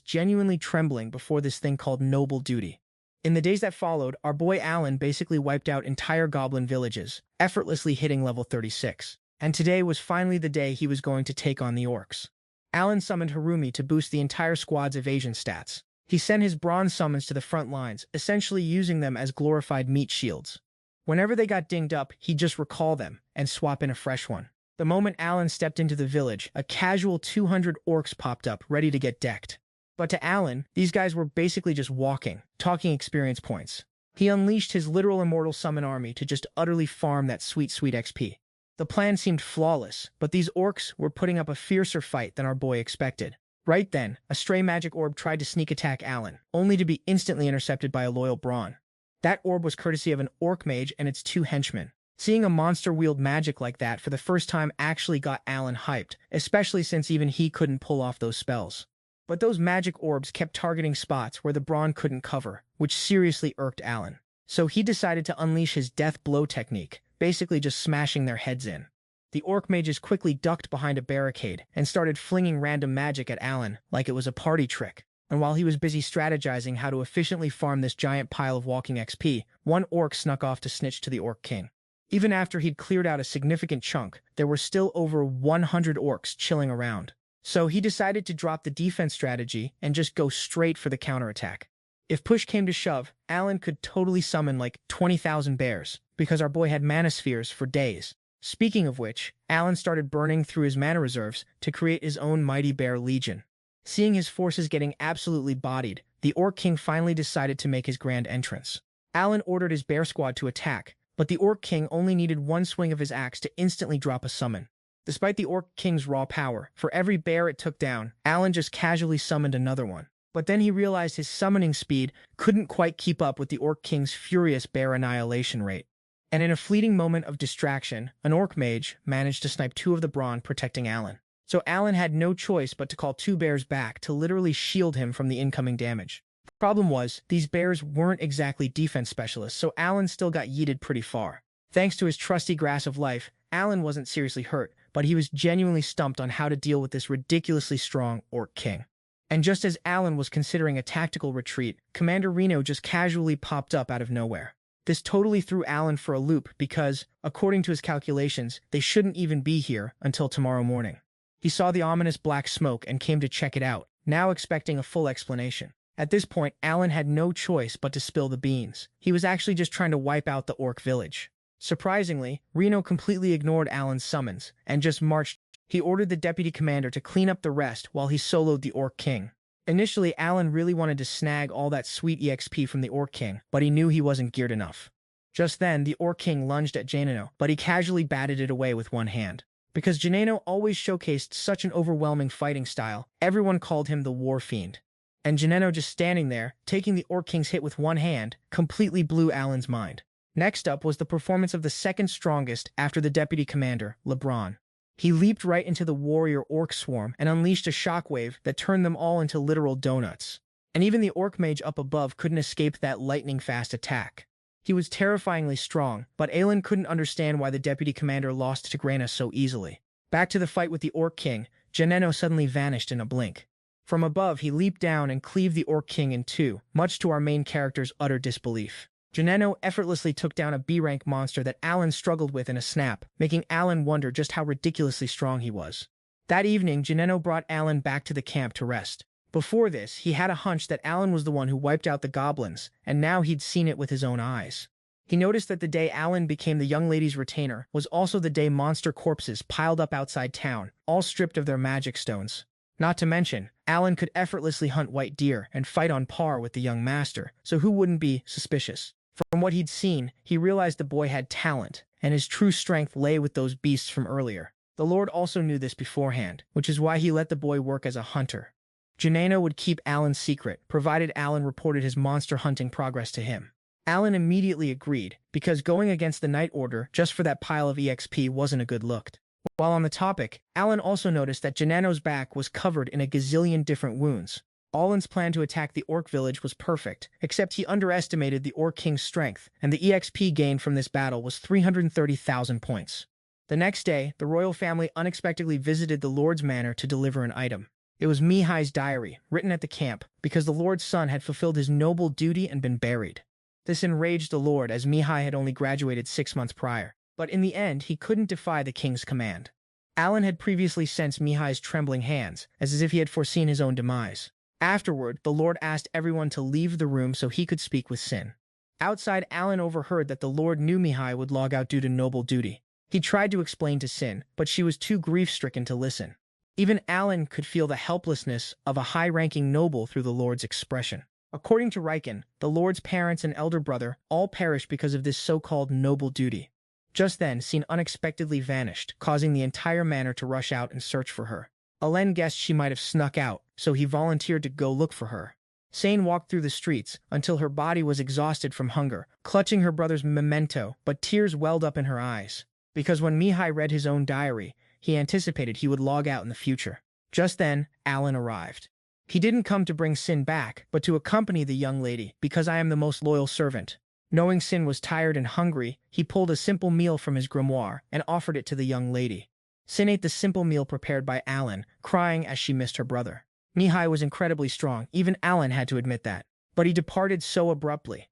genuinely trembling before this thing called noble duty. In the days that followed, our boy Alan basically wiped out entire goblin villages, effortlessly hitting level 36. And today was finally the day he was going to take on the orcs. Alan summoned Harumi to boost the entire squad's evasion stats. He sent his bronze summons to the front lines, essentially using them as glorified meat shields. Whenever they got dinged up, he'd just recall them and swap in a fresh one. The moment Alan stepped into the village, a casual 200 orcs popped up, ready to get decked. But to Alan, these guys were basically just walking, talking experience points. He unleashed his literal immortal summon army to just utterly farm that sweet XP. The plan seemed flawless, but these orcs were putting up a fiercer fight than our boy expected. Right then, a stray magic orb tried to sneak attack Alan, only to be instantly intercepted by a loyal Brawn. That orb was courtesy of an orc mage and its 2 henchmen. Seeing a monster wield magic like that for the first time actually got Alan hyped, especially since even he couldn't pull off those spells. But those magic orbs kept targeting spots where the Brawn couldn't cover, which seriously irked Alan. So he decided to unleash his death blow technique, basically just smashing their heads in. The orc mages quickly ducked behind a barricade and started flinging random magic at Alan like it was a party trick. And while he was busy strategizing how to efficiently farm this giant pile of walking XP, one orc snuck off to snitch to the Orc King. Even after he'd cleared out a significant chunk, there were still over 100 orcs chilling around. So he decided to drop the defense strategy and just go straight for the counterattack. If push came to shove, Alan could totally summon like 20,000 bears, because our boy had mana spheres for days. Speaking of which, Alan started burning through his mana reserves to create his own mighty bear legion. Seeing his forces getting absolutely bodied, the Orc King finally decided to make his grand entrance. Alan ordered his bear squad to attack, but the Orc King only needed one swing of his axe to instantly drop a summon. Despite the Orc King's raw power, for every bear it took down, Alan just casually summoned another one. But then he realized his summoning speed couldn't quite keep up with the Orc King's furious bear annihilation rate. And in a fleeting moment of distraction, an Orc Mage managed to snipe 2 of the Brawn protecting Alan. So Alan had no choice but to call 2 bears back to literally shield him from the incoming damage. Problem was, these bears weren't exactly defense specialists, so Alan still got yeeted pretty far. Thanks to his trusty Grass of Life, Alan wasn't seriously hurt, but he was genuinely stumped on how to deal with this ridiculously strong Orc King. And just as Alan was considering a tactical retreat, Commander Reno just casually popped up out of nowhere. This totally threw Alan for a loop because, according to his calculations, they shouldn't even be here until tomorrow morning. He saw the ominous black smoke and came to check it out, now expecting a full explanation. At this point, Alan had no choice but to spill the beans. He was actually just trying to wipe out the orc village. Surprisingly, Reno completely ignored Alan's summons and just marched. He ordered the deputy commander to clean up the rest while he soloed the Orc King. Initially, Alan really wanted to snag all that sweet EXP from the Orc King, but he knew he wasn't geared enough. Just then, the Orc King lunged at Janino, but he casually batted it away with one hand. Because Janino always showcased such an overwhelming fighting style, everyone called him the War Fiend. And Janino just standing there, taking the Orc King's hit with one hand, completely blew Alan's mind. Next up was the performance of the second strongest after the deputy commander, LeBron. He leaped right into the warrior orc swarm and unleashed a shockwave that turned them all into literal donuts. And even the orc mage up above couldn't escape that lightning-fast attack. He was terrifyingly strong, but Alan couldn't understand why the deputy commander lost to Grana so easily. Back to the fight with the Orc King, Janeno suddenly vanished in a blink. From above, he leaped down and cleaved the Orc King in 2, much to our main character's utter disbelief. Janeno effortlessly took down a B-rank monster that Alan struggled with in a snap, making Alan wonder just how ridiculously strong he was. That evening, Janeno brought Alan back to the camp to rest. Before this, he had a hunch that Alan was the one who wiped out the goblins, and now he'd seen it with his own eyes. He noticed that the day Alan became the young lady's retainer was also the day monster corpses piled up outside town, all stripped of their magic stones. Not to mention, Alan could effortlessly hunt white deer and fight on par with the young master, so who wouldn't be suspicious? From what he'd seen, he realized the boy had talent, and his true strength lay with those beasts from earlier. The Lord also knew this beforehand, which is why he let the boy work as a hunter. Janeno would keep Alan's secret, provided Alan reported his monster hunting progress to him. Alan immediately agreed, because going against the Night Order just for that pile of EXP wasn't a good look. While on the topic, Alan also noticed that Janeno's back was covered in a gazillion different wounds. Alan's plan to attack the Orc village was perfect, except he underestimated the Orc King's strength, and the EXP gained from this battle was 330,000 points. The next day, the royal family unexpectedly visited the Lord's manor to deliver an item. It was Mihai's diary, written at the camp, because the Lord's son had fulfilled his noble duty and been buried. This enraged the Lord, as Mihai had only graduated 6 months prior. But in the end, he couldn't defy the king's command. Alan had previously sensed Mihai's trembling hands, as if he had foreseen his own demise. Afterward, the Lord asked everyone to leave the room so he could speak with Sin. Outside, Alan overheard that the Lord knew Mihai would log out due to noble duty. He tried to explain to Sin, but she was too grief-stricken to listen. Even Alan could feel the helplessness of a high-ranking noble through the Lord's expression. According to Riken, the Lord's parents and elder brother all perished because of this so-called noble duty. Just then, Sin unexpectedly vanished, causing the entire manor to rush out and search for her. Alen guessed she might have snuck out, so he volunteered to go look for her. Sane walked through the streets until her body was exhausted from hunger, clutching her brother's memento, but tears welled up in her eyes. Because when Mihai read his own diary, he anticipated he would log out in the future. Just then, Alan arrived. He didn't come to bring Sin back, but to accompany the young lady, because I am the most loyal servant. Knowing Sin was tired and hungry, he pulled a simple meal from his grimoire and offered it to the young lady. Sin ate the simple meal prepared by Alan, crying as she missed her brother. Mihai was incredibly strong, even Alan had to admit that. But he departed so abruptly.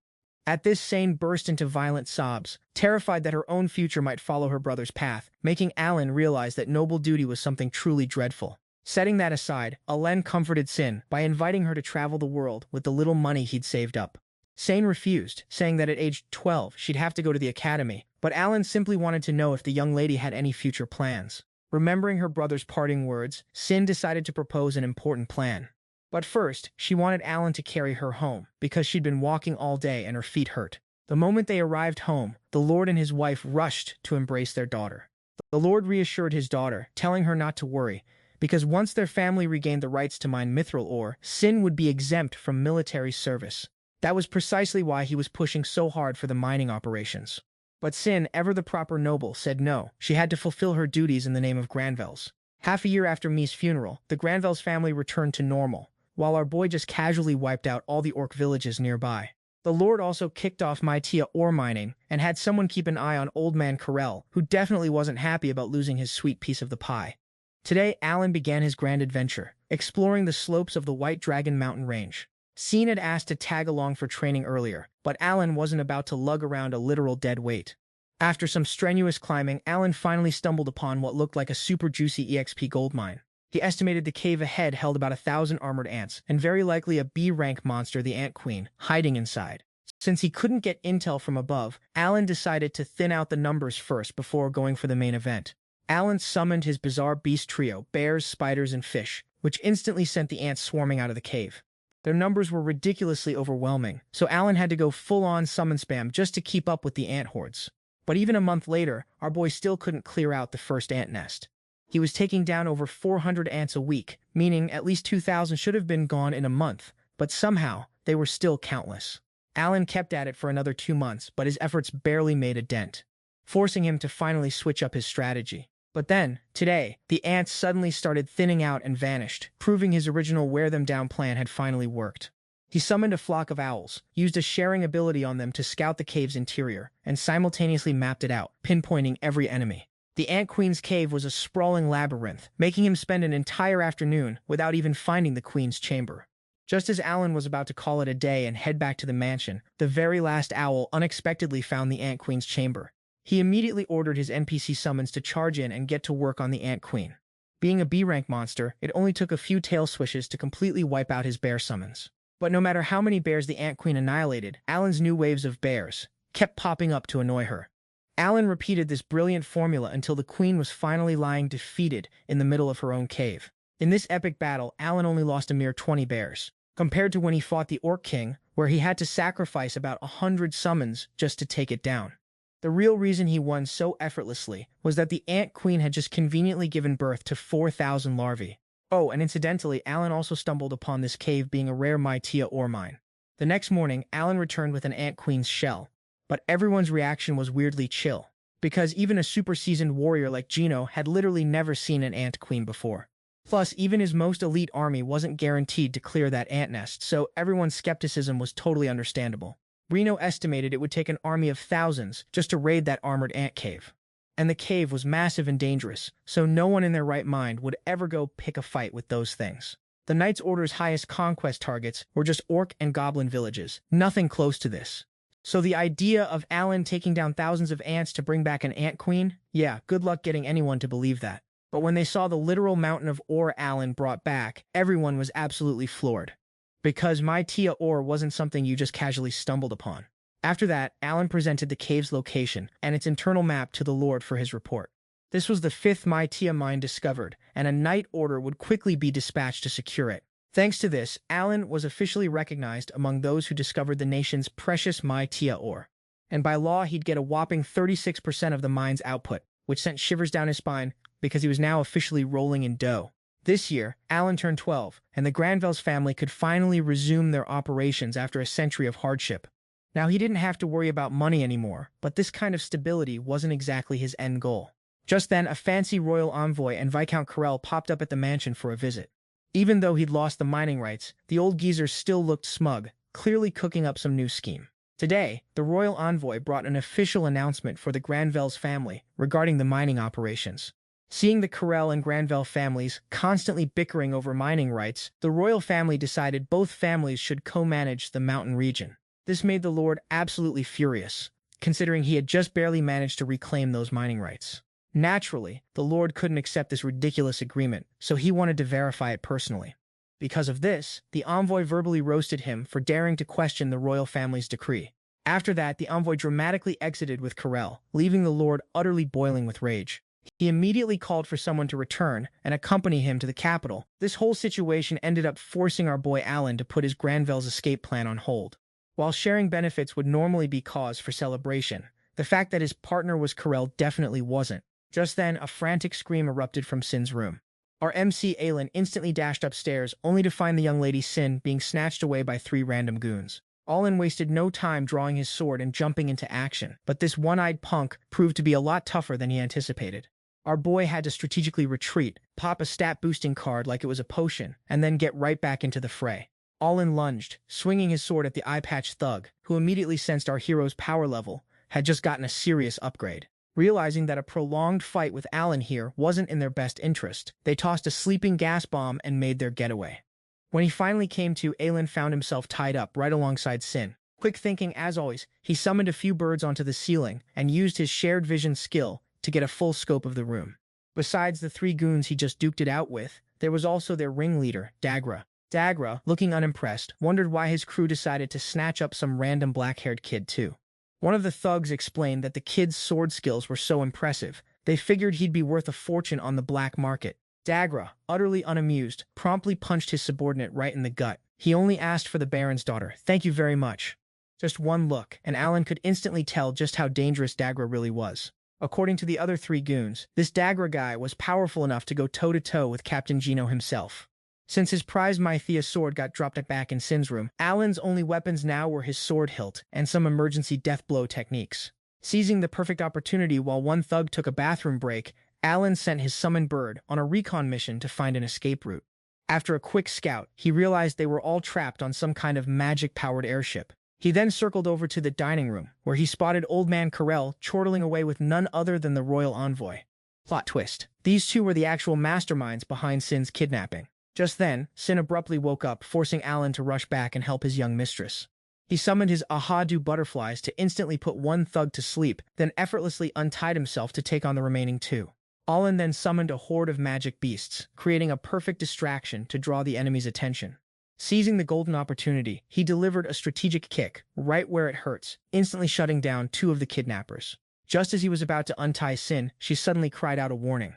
At this, Sane burst into violent sobs, terrified that her own future might follow her brother's path, making Alan realize that noble duty was something truly dreadful. Setting that aside, Alen comforted Sin by inviting her to travel the world with the little money he'd saved up. Sane refused, saying that at age 12 she'd have to go to the academy, but Alan simply wanted to know if the young lady had any future plans. Remembering her brother's parting words, Sin decided to propose an important plan. But first, she wanted Alan to carry her home, because she'd been walking all day and her feet hurt. The moment they arrived home, the Lord and his wife rushed to embrace their daughter. The Lord reassured his daughter, telling her not to worry, because once their family regained the rights to mine mithril ore, Sin would be exempt from military service. That was precisely why he was pushing so hard for the mining operations. But Sin, ever the proper noble, said no. She had to fulfill her duties in the name of Granvels. Half a year after Mi's funeral, the Granvels family returned to normal, while our boy just casually wiped out all the orc villages nearby. The Lord also kicked off Maitia ore mining and had someone keep an eye on Old Man Karel, who definitely wasn't happy about losing his sweet piece of the pie. Today, Alan began his grand adventure, exploring the slopes of the White Dragon Mountain Range. Sin had asked to tag along for training earlier, but Alan wasn't about to lug around a literal dead weight. After some strenuous climbing, Alan finally stumbled upon what looked like a super juicy EXP gold mine. He estimated the cave ahead held about 1,000 armored ants, and very likely a B-rank monster, the Ant Queen, hiding inside. Since he couldn't get intel from above, Alan decided to thin out the numbers first before going for the main event. Alan summoned his bizarre beast trio, bears, spiders, and fish, which instantly sent the ants swarming out of the cave. Their numbers were ridiculously overwhelming, so Alan had to go full-on summon spam just to keep up with the ant hordes. But even a month later, our boy still couldn't clear out the first ant nest. He was taking down over 400 ants a week, meaning at least 2,000 should have been gone in a month, but somehow, they were still countless. Alan kept at it for another 2 months, but his efforts barely made a dent, forcing him to finally switch up his strategy. But then, today, the ants suddenly started thinning out and vanished, proving his original wear-them-down plan had finally worked. He summoned a flock of owls, used a sharing ability on them to scout the cave's interior, and simultaneously mapped it out, pinpointing every enemy. The Ant Queen's cave was a sprawling labyrinth, making him spend an entire afternoon without even finding the Queen's chamber. Just as Alan was about to call it a day and head back to the mansion, the very last owl unexpectedly found the Ant Queen's chamber. He immediately ordered his NPC summons to charge in and get to work on the Ant Queen. Being a B-rank monster, it only took a few tail swishes to completely wipe out his bear summons. But no matter how many bears the Ant Queen annihilated, Alan's new waves of bears kept popping up to annoy her. Alan repeated this brilliant formula until the Queen was finally lying defeated in the middle of her own cave. In this epic battle, Alan only lost a mere 20 bears, compared to when he fought the Orc King, where he had to sacrifice about 100 summons just to take it down. The real reason he won so effortlessly was that the Ant Queen had just conveniently given birth to 4,000 larvae. Oh, and incidentally, Alan also stumbled upon this cave being a rare Maitia ore mine. The next morning, Alan returned with an Ant Queen's shell, but everyone's reaction was weirdly chill, because even a super-seasoned warrior like Gino had literally never seen an Ant Queen before. Plus, even his most elite army wasn't guaranteed to clear that ant nest, so everyone's skepticism was totally understandable. Reno estimated it would take an army of thousands just to raid that armored ant cave. and the cave was massive and dangerous, so no one in their right mind would ever go pick a fight with those things. The Knight's Order's highest conquest targets were just orc and goblin villages, nothing close to this. So the idea of Alan taking down thousands of ants to bring back an ant queen? Yeah, good luck getting anyone to believe that. But when they saw the literal mountain of ore Alan brought back, everyone was absolutely floored. Because manhwa ore wasn't something you just casually stumbled upon. After that, Alan presented the cave's location and its internal map to the Lord for his report. This was the fifth manhwa mine discovered, and a Knight Order would quickly be dispatched to secure it. Thanks to this, Alan was officially recognized among those who discovered the nation's precious manhwa ore. And by law, he'd get a whopping 36% of the mine's output, which sent shivers down his spine because he was now officially rolling in dough. This year, Alan turned 12, and the Granville's family could finally resume their operations after a century of hardship. Now, he didn't have to worry about money anymore, but this kind of stability wasn't exactly his end goal. Just then, a fancy royal envoy and Viscount Corell popped up at the mansion for a visit. Even though he'd lost the mining rights, the old geezer still looked smug, clearly cooking up some new scheme. Today, the royal envoy brought an official announcement for the Granville's family regarding the mining operations. Seeing the Corell and Granville families constantly bickering over mining rights, the royal family decided both families should co-manage the mountain region. This made the Lord absolutely furious, considering he had just barely managed to reclaim those mining rights. Naturally, the Lord couldn't accept this ridiculous agreement, so he wanted to verify it personally. Because of this, the envoy verbally roasted him for daring to question the royal family's decree. After that, the envoy dramatically exited with Corell, leaving the Lord utterly boiling with rage. He immediately called for someone to return and accompany him to the capital. This whole situation ended up forcing our boy Alan to put his Granville's escape plan on hold. While sharing benefits would normally be cause for celebration, the fact that his partner was Corell definitely wasn't. Just then, a frantic scream erupted from Sin's room. Our MC Alan instantly dashed upstairs, only to find the young lady Sin being snatched away by 3 random goons. Alan wasted no time drawing his sword and jumping into action, but this one-eyed punk proved to be a lot tougher than he anticipated. Our boy had to strategically retreat, pop a stat-boosting card like it was a potion, and then get right back into the fray. Alan lunged, swinging his sword at the eye-patch thug, who immediately sensed our hero's power level had just gotten a serious upgrade. Realizing that a prolonged fight with Alan here wasn't in their best interest, they tossed a sleeping gas bomb and made their getaway. When he finally came to, Alan found himself tied up right alongside Sin. Quick thinking, as always, he summoned a few birds onto the ceiling and used his shared vision skill to get a full scope of the room. Besides the 3 goons he just duked it out with, there was also their ringleader, Dagra. Dagra, looking unimpressed, wondered why his crew decided to snatch up some random black-haired kid too. One of the thugs explained that the kid's sword skills were so impressive, they figured he'd be worth a fortune on the black market. Dagra, utterly unamused, promptly punched his subordinate right in the gut. He only asked for the Baron's daughter. Thank you very much. Just one look, and Alan could instantly tell just how dangerous Dagra really was. According to the other 3 goons, this Dagra guy was powerful enough to go toe-to-toe with Captain Gino himself. Since his prized manhwa sword got dropped back in Sin's room, Alan's only weapons now were his sword hilt and some emergency death blow techniques. Seizing the perfect opportunity while one thug took a bathroom break, Alan sent his summoned bird on a recon mission to find an escape route. After a quick scout, he realized they were all trapped on some kind of magic-powered airship. He then circled over to the dining room, where he spotted Old Man Corell chortling away with none other than the royal envoy. Plot twist. These 2 were the actual masterminds behind Sin's kidnapping. Just then, Sin abruptly woke up, forcing Alan to rush back and help his young mistress. He summoned his Ahadu butterflies to instantly put one thug to sleep, then effortlessly untied himself to take on the remaining 2. Alan then summoned a horde of magic beasts, creating a perfect distraction to draw the enemy's attention. Seizing the golden opportunity, he delivered a strategic kick, right where it hurts, instantly shutting down 2 of the kidnappers. Just as he was about to untie Sin, she suddenly cried out a warning.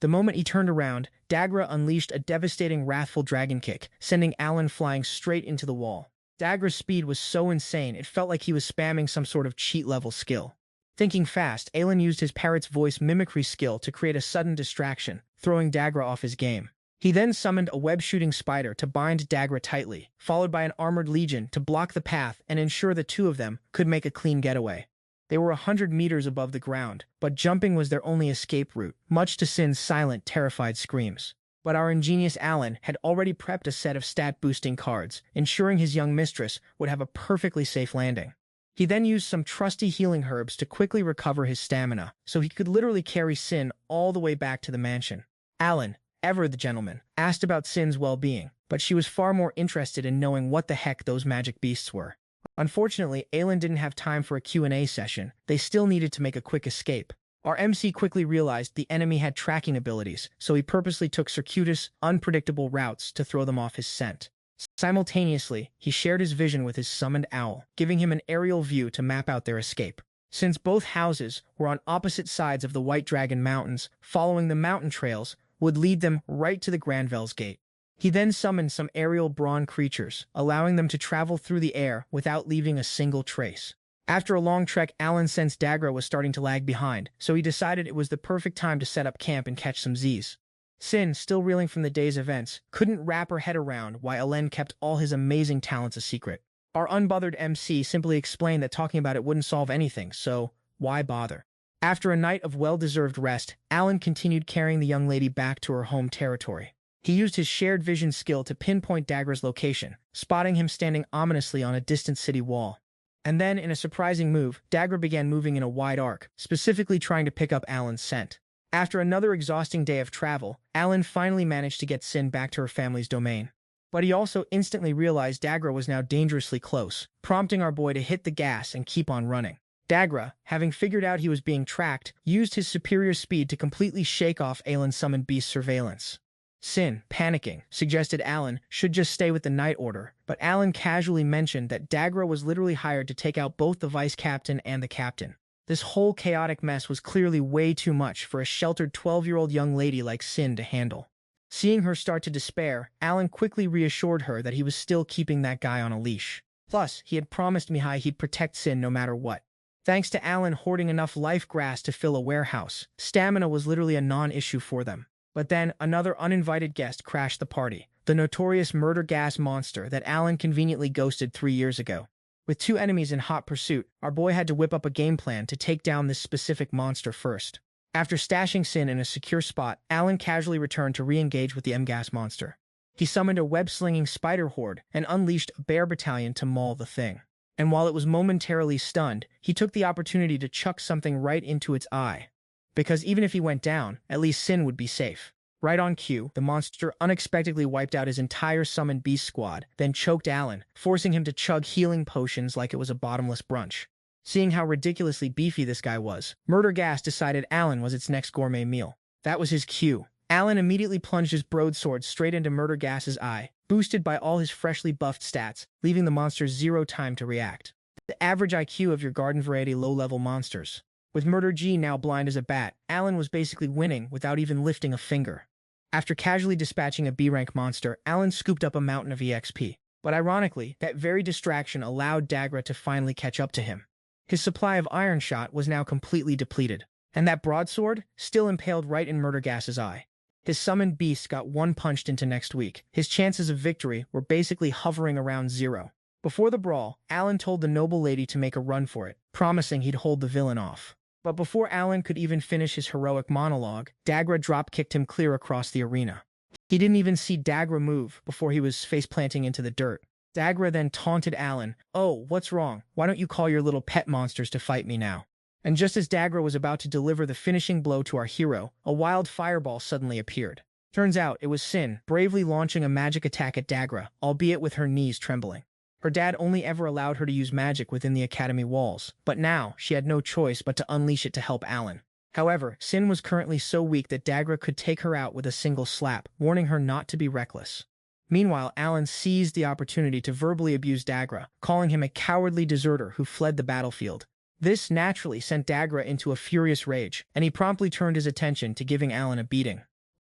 The moment he turned around, Dagra unleashed a devastating wrathful dragon kick, sending Alan flying straight into the wall. Dagra's speed was so insane it felt like he was spamming some sort of cheat-level skill. Thinking fast, Alan used his parrot's voice mimicry skill to create a sudden distraction, throwing Dagra off his game. He then summoned a web-shooting spider to bind Dagra tightly, followed by an armored legion to block the path and ensure the 2 of them could make a clean getaway. They were 100 meters above the ground, but jumping was their only escape route, much to Sin's silent, terrified screams. But our ingenious Alan had already prepped a set of stat-boosting cards, ensuring his young mistress would have a perfectly safe landing. He then used some trusty healing herbs to quickly recover his stamina, so he could literally carry Sin all the way back to the mansion. Alan, ever the gentleman, asked about Sin's well-being, but she was far more interested in knowing what the heck those magic beasts were. Unfortunately, Alan didn't have time for a Q&A session. They still needed to make a quick escape. Our MC quickly realized the enemy had tracking abilities, so he purposely took circuitous, unpredictable routes to throw them off his scent. Simultaneously, he shared his vision with his summoned owl, giving him an aerial view to map out their escape. Since both houses were on opposite sides of the White Dragon Mountains, following the mountain trails would lead them right to the Granville's Gate. He then summoned some aerial brawn creatures, allowing them to travel through the air without leaving a single trace. After a long trek, Alan sensed Dagra was starting to lag behind, so he decided it was the perfect time to set up camp and catch some Z's. Sin, still reeling from the day's events, couldn't wrap her head around why Alen kept all his amazing talents a secret. Our unbothered MC simply explained that talking about it wouldn't solve anything, so why bother? After a night of well-deserved rest, Alan continued carrying the young lady back to her home territory. He used his shared vision skill to pinpoint Dagra's location, spotting him standing ominously on a distant city wall. And then, in a surprising move, Dagra began moving in a wide arc, specifically trying to pick up Alan's scent. After another exhausting day of travel, Alan finally managed to get Sin back to her family's domain. But he also instantly realized Dagra was now dangerously close, prompting our boy to hit the gas and keep on running. Dagra, having figured out he was being tracked, used his superior speed to completely shake off Alan's summoned beast surveillance. Sin, panicking, suggested Alan should just stay with the Night Order, but Alan casually mentioned that Dagra was literally hired to take out both the vice captain and the captain. This whole chaotic mess was clearly way too much for a sheltered 12-year-old young lady like Sin to handle. Seeing her start to despair, Alan quickly reassured her that he was still keeping that guy on a leash. Plus, he had promised Mihai he'd protect Sin no matter what. Thanks to Alan hoarding enough life grass to fill a warehouse, stamina was literally a non-issue for them. But then, another uninvited guest crashed the party, the notorious murder gas monster that Alan conveniently ghosted 3 years ago. With 2 enemies in hot pursuit, our boy had to whip up a game plan to take down this specific monster first. After stashing Sin in a secure spot, Alan casually returned to re-engage with the M-gas monster. He summoned a web-slinging spider horde and unleashed a bear battalion to maul the thing. And while it was momentarily stunned, he took the opportunity to chuck something right into its eye. Because even if he went down, at least Sin would be safe. Right on cue, the monster unexpectedly wiped out his entire summoned beast squad, then choked Alan, forcing him to chug healing potions like it was a bottomless brunch. Seeing how ridiculously beefy this guy was, Murder Gas decided Alan was its next gourmet meal. That was his cue. Alan immediately plunged his broadsword straight into Murder Gas's eye, boosted by all his freshly buffed stats, leaving the monster 0 time to react. The average IQ of your garden variety low-level monsters. With Murder G now blind as a bat, Alan was basically winning without even lifting a finger. After casually dispatching a B-rank monster, Alan scooped up a mountain of EXP. But ironically, that very distraction allowed Dagra to finally catch up to him. His supply of Iron Shot was now completely depleted, and that broadsword still impaled right in Murder Gas's eye. His summoned beast got one punched into next week. His chances of victory were basically hovering around 0. Before the brawl, Alan told the noble lady to make a run for it, promising he'd hold the villain off. But before Alan could even finish his heroic monologue, Dagra drop-kicked him clear across the arena. He didn't even see Dagra move before he was face-planting into the dirt. Dagra then taunted Alan, "Oh, what's wrong? Why don't you call your little pet monsters to fight me now?" And just as Dagra was about to deliver the finishing blow to our hero, a wild fireball suddenly appeared. Turns out it was Sin, bravely launching a magic attack at Dagra, albeit with her knees trembling. Her dad only ever allowed her to use magic within the academy walls, but now she had no choice but to unleash it to help Alan. However, Sin was currently so weak that Dagra could take her out with a single slap, warning her not to be reckless. Meanwhile, Alan seized the opportunity to verbally abuse Dagra, calling him a cowardly deserter who fled the battlefield. This naturally sent Dagra into a furious rage, and he promptly turned his attention to giving Alan a beating.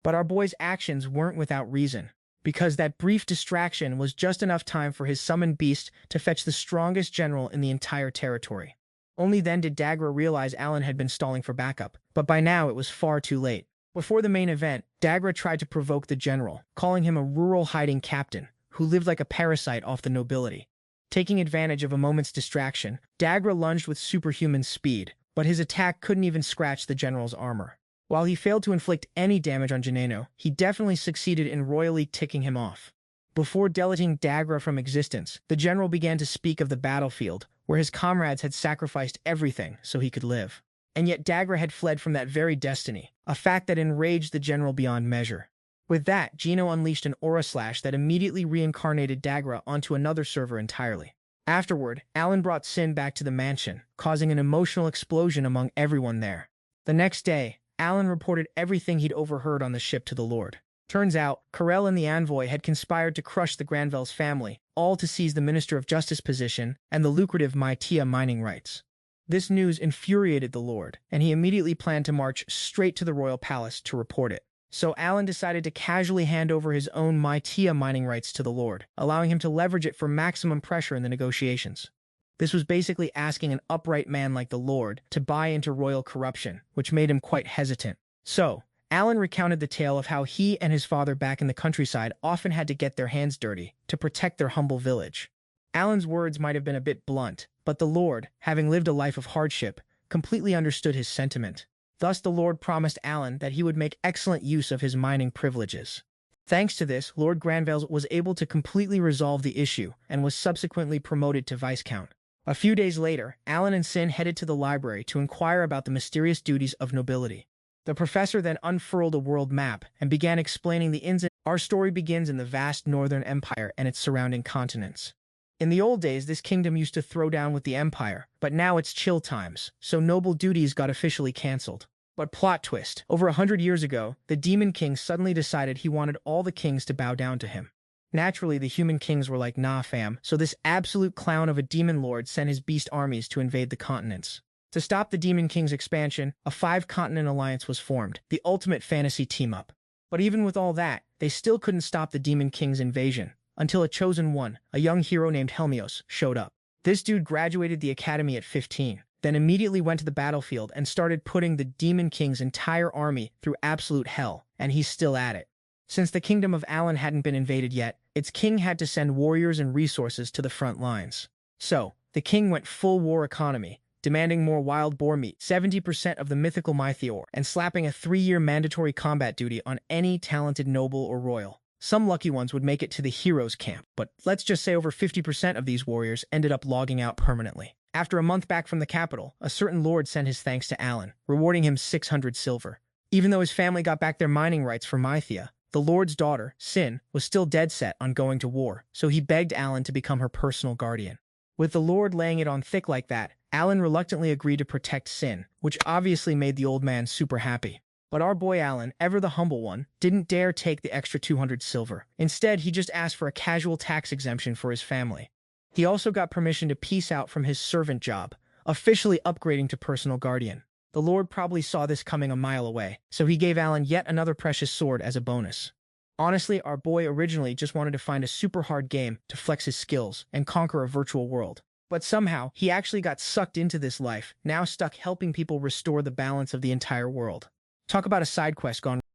But our boy's actions weren't without reason, because that brief distraction was just enough time for his summoned beast to fetch the strongest general in the entire territory. Only then did Dagra realize Alan had been stalling for backup, but by now it was far too late. Before the main event, Dagra tried to provoke the general, calling him a rural hiding captain who lived like a parasite off the nobility. Taking advantage of a moment's distraction, Dagra lunged with superhuman speed, but his attack couldn't even scratch the general's armor. While he failed to inflict any damage on Janeno, he definitely succeeded in royally ticking him off. Before deleting Dagra from existence, the general began to speak of the battlefield, where his comrades had sacrificed everything so he could live. And yet Dagra had fled from that very destiny, a fact that enraged the general beyond measure. With that, Gino unleashed an aura slash that immediately reincarnated Dagra onto another server entirely. Afterward, Alan brought Sin back to the mansion, causing an emotional explosion among everyone there. The next day, Alan reported everything he'd overheard on the ship to the Lord. Turns out, Karel and the envoy had conspired to crush the Granville's family, all to seize the Minister of Justice position and the lucrative manhwa mining rights. This news infuriated the Lord, and he immediately planned to march straight to the royal palace to report it. So Alan decided to casually hand over his own manhwa mining rights to the Lord, allowing him to leverage it for maximum pressure in the negotiations. This was basically asking an upright man like the Lord to buy into royal corruption, which made him quite hesitant. So, Alan recounted the tale of how he and his father back in the countryside often had to get their hands dirty to protect their humble village. Alan's words might have been a bit blunt, but the Lord, having lived a life of hardship, completely understood his sentiment. Thus the Lord promised Alan that he would make excellent use of his mining privileges. Thanks to this, Lord Granville was able to completely resolve the issue and was subsequently promoted to Viscount. A few days later, Alan and Sin headed to the library to inquire about the mysterious duties of nobility. The professor then unfurled a world map and began explaining the ins and outs. Our story begins in the vast northern empire and its surrounding continents. In the old days, this kingdom used to throw down with the empire, but now it's chill times, so noble duties got officially cancelled. But plot twist, over 100 years ago, the Demon King suddenly decided he wanted all the kings to bow down to him. Naturally, the human kings were like, nah fam, so this absolute clown of a demon lord sent his beast armies to invade the continents. To stop the Demon King's expansion, a 5-continent alliance was formed, the ultimate fantasy team-up. But even with all that, they still couldn't stop the Demon King's invasion, until a chosen one, a young hero named Helmios, showed up. This dude graduated the academy at 15, then immediately went to the battlefield and started putting the Demon King's entire army through absolute hell, and he's still at it. Since the kingdom of Alan hadn't been invaded yet, its king had to send warriors and resources to the front lines. So, the king went full war economy, demanding more wild boar meat, 70% of the mythical manhwa, and slapping a 3-year mandatory combat duty on any talented noble or royal. Some lucky ones would make it to the heroes' camp, but let's just say over 50% of these warriors ended up logging out permanently. After a month back from the capital, a certain lord sent his thanks to Alan, rewarding him 600 silver. Even though his family got back their mining rights for manhwa, the lord's daughter, Sin, was still dead set on going to war, so he begged Alan to become her personal guardian. With the lord laying it on thick like that, Alan reluctantly agreed to protect Sin, which obviously made the old man super happy. But our boy Alan, ever the humble one, didn't dare take the extra 200 silver. Instead, he just asked for a casual tax exemption for his family. He also got permission to peace out from his servant job, officially upgrading to personal guardian. The Lord probably saw this coming a mile away, so he gave Alan yet another precious sword as a bonus. Honestly, our boy originally just wanted to find a super hard game to flex his skills and conquer a virtual world. But somehow, he actually got sucked into this life, now stuck helping people restore the balance of the entire world. Talk about a side quest gone